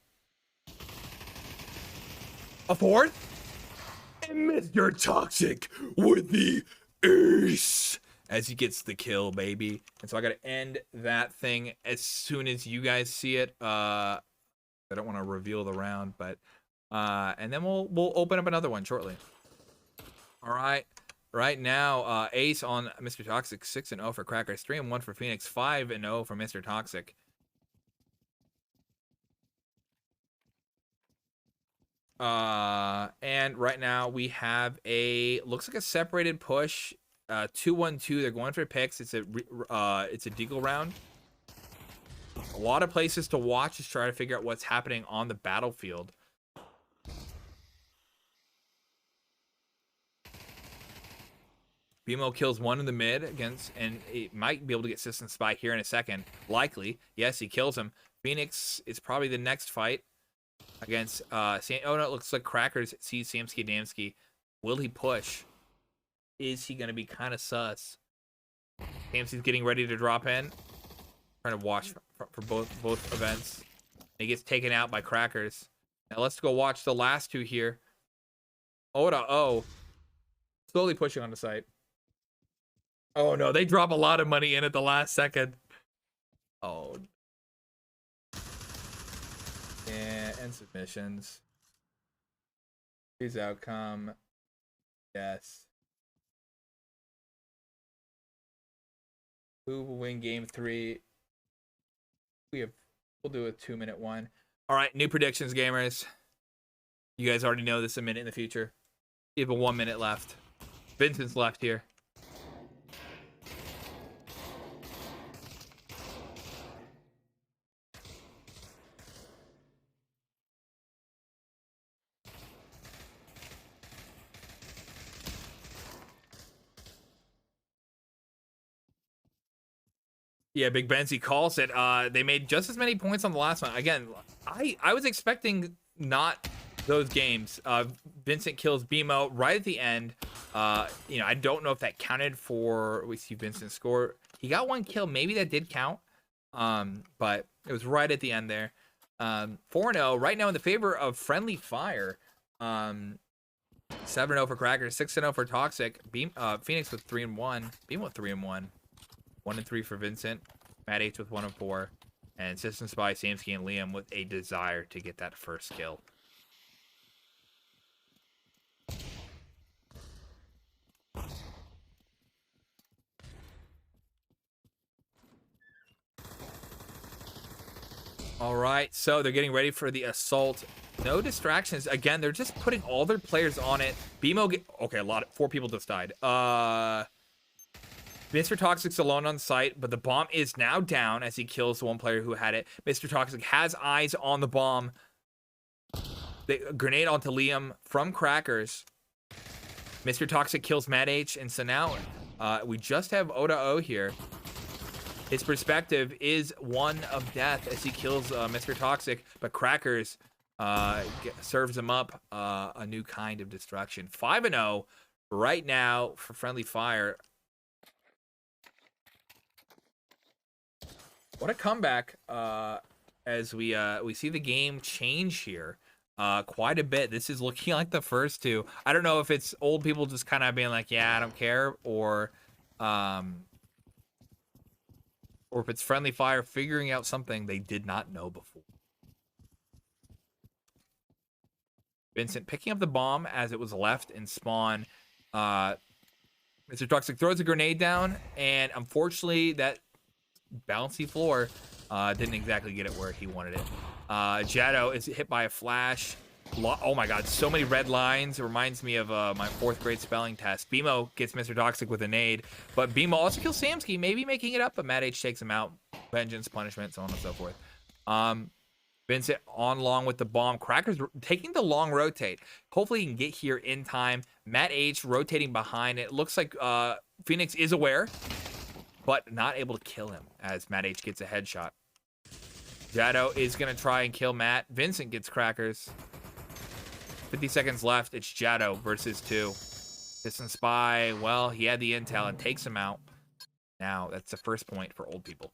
S1: A 4th, and Mr. Toxic with the ace as he gets the kill, baby. And so I gotta end that thing as soon as you guys see it. I don't want to reveal the round, but And then we'll open up another one shortly. All right. Right now, Ace on Mr. Toxic, 6-0 for Crackers, 3-1 for Phoenix, 5-0 for Mr. Toxic. And right now we have looks like a separated push, 2-1-2. They're going for picks. It's a deagle round. A lot of places to watch to try to figure out what's happening on the battlefield. BMO kills one in the mid against, and it might be able to get System Spy here in a second. Likely. Yes, he kills him. Phoenix is probably the next fight against oh no, it looks like Crackers sees Samsky Damsky. Will he push? Is he gonna be kind of sus? Samsky's getting ready to drop in. Trying to watch for both events. He gets taken out by Crackers. Now let's go watch the last two here. Oda slowly pushing on the site. Oh no, they drop a lot of money in at the last second. Oh. Yeah, and submissions. Here's outcome. Yes. Who will win game 3? We'll do a 2-minute one. All right, new predictions, gamers. You guys already know this a minute in the future. You have a 1 minute left. Vincent's left here. Yeah, Big Benzie calls it. They made just as many points on the last one. Again, I was expecting not those games. Vincent kills BMO right at the end. I don't know if that counted for. We see Vincent score. He got 1 kill. Maybe that did count. But it was right at the end there. 4-0 right now in the favor of Friendly Fire. 7-0 for Crackers, 6-0 for Toxic. Phoenix with 3-1. BMO with 3-1. 1-3 for Vincent, Matt H with 1-4, and System Spy, Samsky, and Liam with a desire to get that first kill. All right, so they're getting ready for the assault. No distractions. Again, they're just putting all their players on it. BMO okay, 4 people just died. Mr. Toxic's alone on site, but the bomb is now down as he kills the one player who had it. Mr. Toxic has eyes on the bomb. The grenade onto Liam from Crackers. Mr. Toxic kills Matt H, and so now we just have Oda here. His perspective is one of death as he kills Mr. Toxic, but Crackers serves him up a new kind of destruction. 5-0 right now for Friendly Fire. What a comeback as we see the game change here quite a bit. This is looking like the first two. I don't know if it's old people just kind of being like, yeah, I don't care, or if it's Friendly Fire figuring out something they did not know before. Vincent picking up the bomb as it was left in spawn. Mr. Toxic throws a grenade down, and unfortunately that bouncy floor didn't exactly get it where he wanted it. Jado is hit by a flash. Oh my god, so many red lines. It reminds me of my 4th grade spelling test. BMO gets Mr. Toxic with a nade, but BMO also kills Samsky, maybe making it up, but Matt H takes him out. Vengeance, punishment, so on and so forth. Vincent on long with the bomb. Crackers taking the long rotate. Hopefully he can get here in time. Matt H rotating behind. It looks like Phoenix is aware, but not able to kill him as Matt H gets a headshot. Jado is going to try and kill Matt. Vincent gets Crackers. 50 seconds left. It's Jado versus 2. Distant Spy, well, he had the intel and takes him out. Now, that's the first point for old people.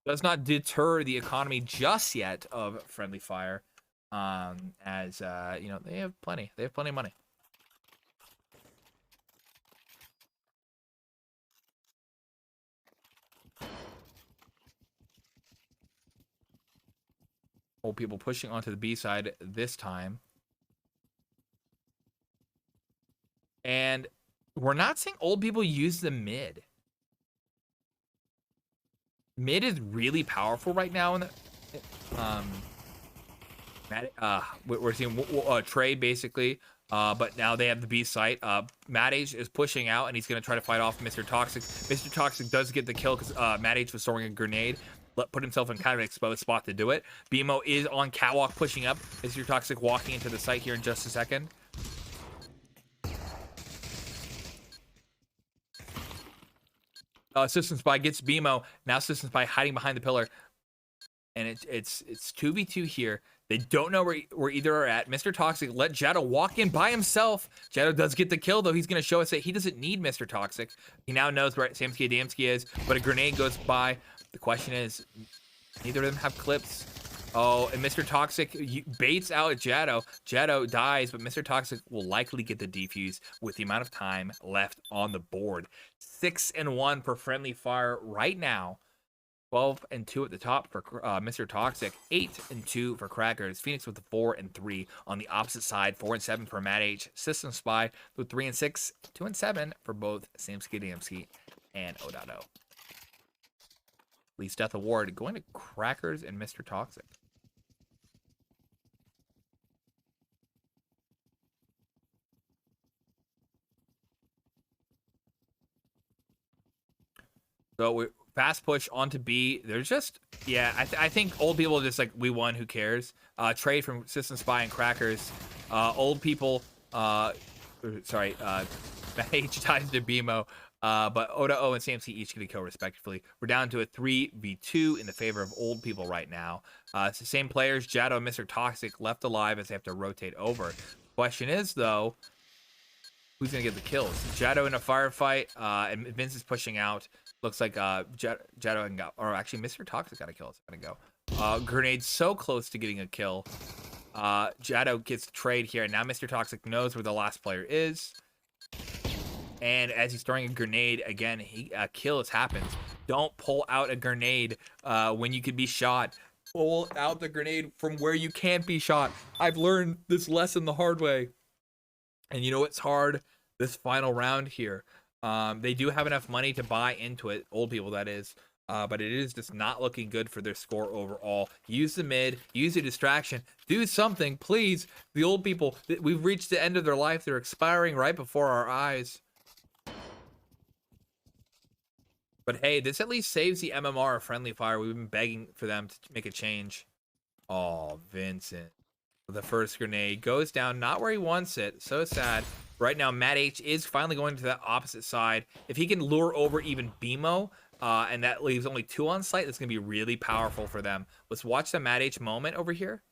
S1: Does not deter the economy just yet of Friendly Fire. As, they have plenty. They have plenty of money. Old people pushing onto the B side this time. And we're not seeing old people use the mid. Mid is really powerful right now in the we're seeing Trey basically, but now they have the B site. Mad H is pushing out, and he's going to try to fight off Mr. Toxic. Mr. Toxic does get the kill because Mad H was throwing a grenade, put himself in kind of an exposed spot to do it. BMO is on catwalk pushing up. Mr. Toxic walking into the site here in just a second. System Spy gets BMO. Now System Spy hiding behind the pillar. And it's 2v2 here. They don't know where either are at. Mr. Toxic let Jado walk in by himself. Jado does get the kill, though. He's going to show us that he doesn't need Mr. Toxic. He now knows where Samsky Adamski is, but a grenade goes by. The question is, neither of them have clips. Oh, and Mr. Toxic baits out Jado. Jado dies, but Mr. Toxic will likely get the defuse with the amount of time left on the board. 6-1 for Friendly Fire right now. 12-2 at the top for Mr. Toxic. 8-2 for Crackers. Phoenix with the 4-3 on the opposite side. 4-7 for Mad H. System Spy with 3-6. 2-7 for both Samsky Adamski and Odato. Least Death Award going to Crackers and Mr. Toxic. So we fast push onto B. There's just, yeah, I think old people are just like, we won, who cares? Trade from System Spy and Crackers. Old people, Mad H ties to BMO. But Oda O and Samsky each get a kill respectively. We're down to a 3v2 in the favor of old people right now. It's the same players, Jado and Mr. Toxic, left alive as they have to rotate over. Question is, though, who's going to get the kills? Jado in a firefight, and Vince is pushing out. Looks like Jado and or actually Mr. Toxic got a kill. It's going to go. Grenade so close to getting a kill. Jado gets the trade here, and now Mr. Toxic knows where the last player is. And as he's throwing a grenade, again, a kill has happened. Don't pull out a grenade when you could be shot. Pull out the grenade from where you can't be shot. I've learned this lesson the hard way. And you know what's hard? This final round here. They do have enough money to buy into it, old people that is. But it is just not looking good for their score overall. Use the mid, use the distraction, do something, please. The old people, we've reached the end of their life. They're expiring right before our eyes. But hey, this at least saves the MMR of Friendly Fire. We've been begging for them to make a change. Oh, Vincent. The first grenade goes down, not where he wants it. So sad. Right now, Mad H is finally going to that opposite side. If he can lure over even BMO, and that leaves only 2 on site, that's going to be really powerful for them. Let's watch the Mad H moment over here.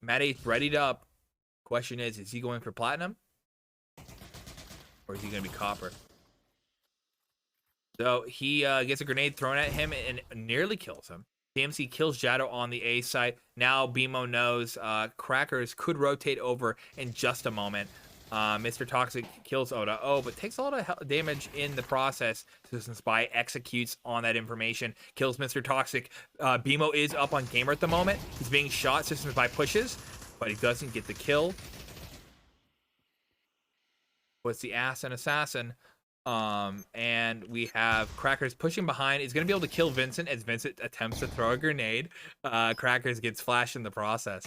S1: Mad H readied up. Question is he going for platinum? Or is he going to be copper? So he gets a grenade thrown at him and nearly kills him. DMC kills Jado on the A side. Now BMO knows Crackers could rotate over in just a moment. Mr. Toxic kills Oda O, but takes a lot of damage in the process. System Spy executes on that information, kills Mr. Toxic. BMO is up on gamer at the moment. He's being shot. System Spy pushes, but he doesn't get the kill. What's the ass and assassin? And we have Crackers pushing behind. He's going to be able to kill Vincent as Vincent attempts to throw a grenade. Crackers gets flashed in the process.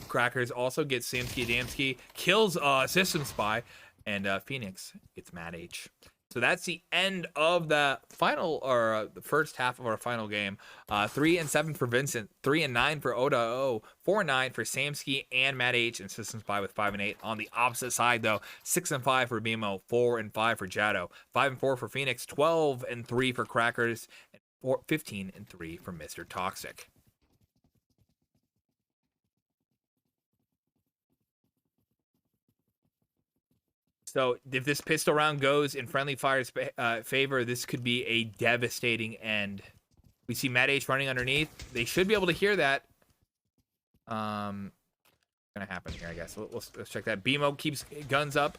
S1: Crackers also gets Samsky Adamski, kills System Spy, and Phoenix gets Mad H. So that's the end of the final, or the first half of our final game. 3-7 for Vincent, 3-9 for Oda O, 4-9 for Samsky and Mad H, and System Spy with 5-8. On the opposite side, though, 6-5 for BMO, 4-5 for Jado, 5-4 for Phoenix, 12-3 for Crackers, and 15-3 for Mr. Toxic. So if this pistol round goes in Friendly Fire's favor, this could be a devastating end. We see Mad H running underneath. They should be able to hear that. Gonna happen here, I guess. Let's check that. BMO keeps guns up.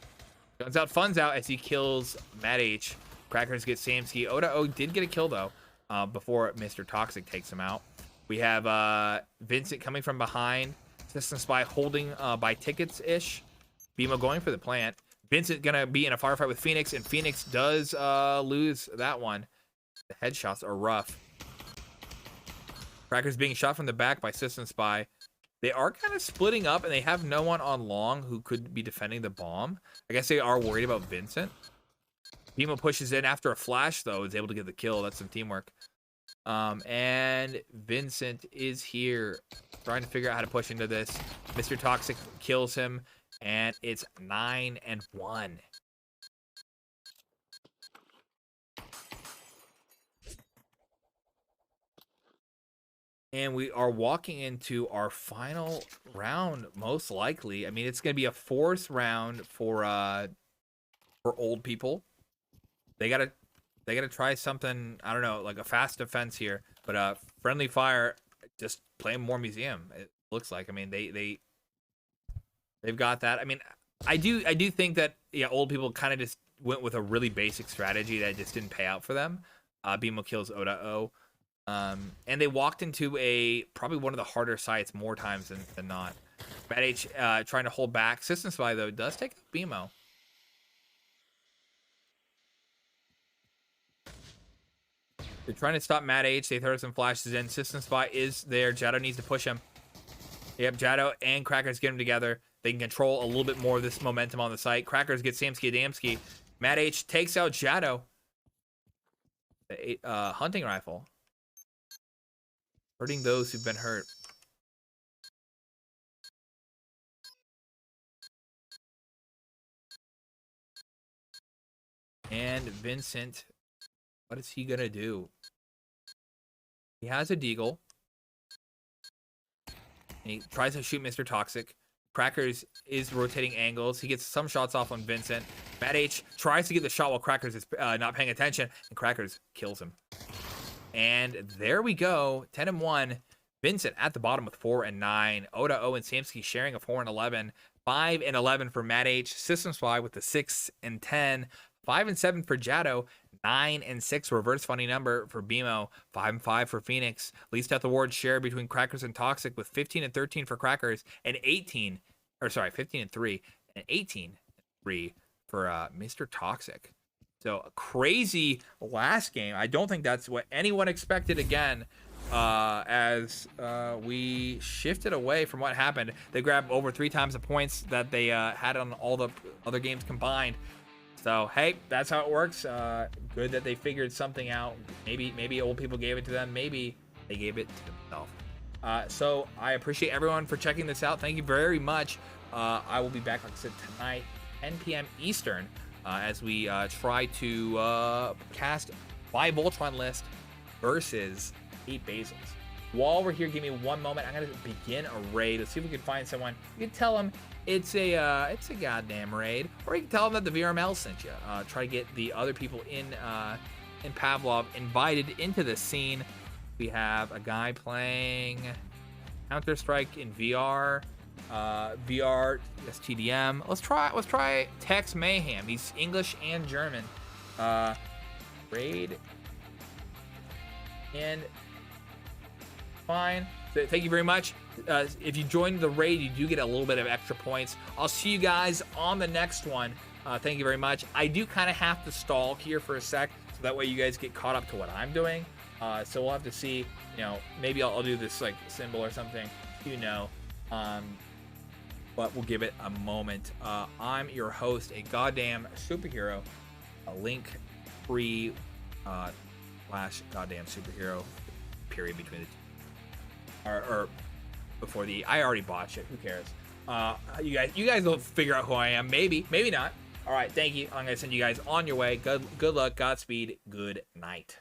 S1: Guns out, funds out as he kills Mad H. Crackers get Samsky. Oda O did get a kill, though, before Mr. Toxic takes him out. We have Vincent coming from behind. System Spy holding by tickets-ish. BMO going for the plant. Vincent gonna be in a firefight with Phoenix, and Phoenix does lose that one. The headshots are rough. Cracker's being shot from the back by System Spy. They are kind of splitting up, and they have no one on long who could be defending the bomb. I guess they are worried about Vincent. BMO pushes in after a flash, though, is able to get the kill. That's some teamwork. And Vincent is here trying to figure out how to push into this. Mr. Toxic kills him, and it's 9-1. And we are walking into our final round, most likely. I mean, it's going to be a fourth round for old people. They gotta try something, I don't know, like a fast defense here. But Friendly Fire just playing more museum, it looks like. I mean, they've got that. I mean, I do think that old people kind of just went with a really basic strategy that just didn't pay out for them. BMO kills O.O. And they walked into probably one of the harder sites more times than not. Matt H trying to hold back. System Spy, though, does take out BMO. They're trying to stop Matt H. They throw some flashes in. System Spy is there. Jado needs to push him. Yep, Jado and Crackers get him together. They can control a little bit more of this momentum on the site. Crackers get Samsky Adamski. Matt H takes out Jado. The hunting rifle. Hurting those who've been hurt. And Vincent, what is he gonna do? He has a deagle. And he tries to shoot Mr. Toxic. Crackers is rotating angles. He gets some shots off on Vincent. Matt H tries to get the shot while Crackers is not paying attention, and Crackers kills him. And there we go, 10-1. Vincent at the bottom with 4-9. O.O and Samsky sharing a 4-11. 5-11 for Matt H. System Spy with the 6-10. 5-7 for Jado. 9-6 reverse funny number for BMO. 5-5 for Phoenix. Least death award share between Crackers and Toxic with 15-13 for Crackers and 15 and 3 and 18-3 for Mr. Toxic. So a crazy last game. I don't think that's what anyone expected again. As we shifted away from what happened. They grabbed over 3 times the points that they had on all the other games combined. So hey, that's how it works. Good that they figured something out. Maybe old people gave it to them. Maybe they gave it to themselves. So I appreciate everyone for checking this out. Thank you very much. I will be back, like I said, tonight, 10 p.m. Eastern, as we try to cast 5 Voltron list versus 8 Basils. While we're here, give me one moment. I'm gonna begin a raid. Let's see if we can find someone. You can tell them it's a goddamn raid, or you can tell them that the VRML sent you. Try to get the other people in Pavlov invited into the scene. We have a guy playing Counter-Strike in VR. VR STDM. Let's try Tex Mayhem. He's English and German. Raid and fine. So thank you very much. If you join the raid, you do get a little bit of extra points. I'll see you guys on the next one. Thank you very much. I do kind of have to stall here for a sec, so that way you guys get caught up to what I'm doing. So we'll have to see. Maybe I'll do this like symbol or something. But we'll give it a moment. I'm your host, a goddamn superhero. A link free slash goddamn superhero. Period between the two. Or before the, I already botched it. Who cares? You guys will figure out who I am. Maybe not. All right. Thank you. I'm gonna send you guys on your way. Good luck. Godspeed. Good night.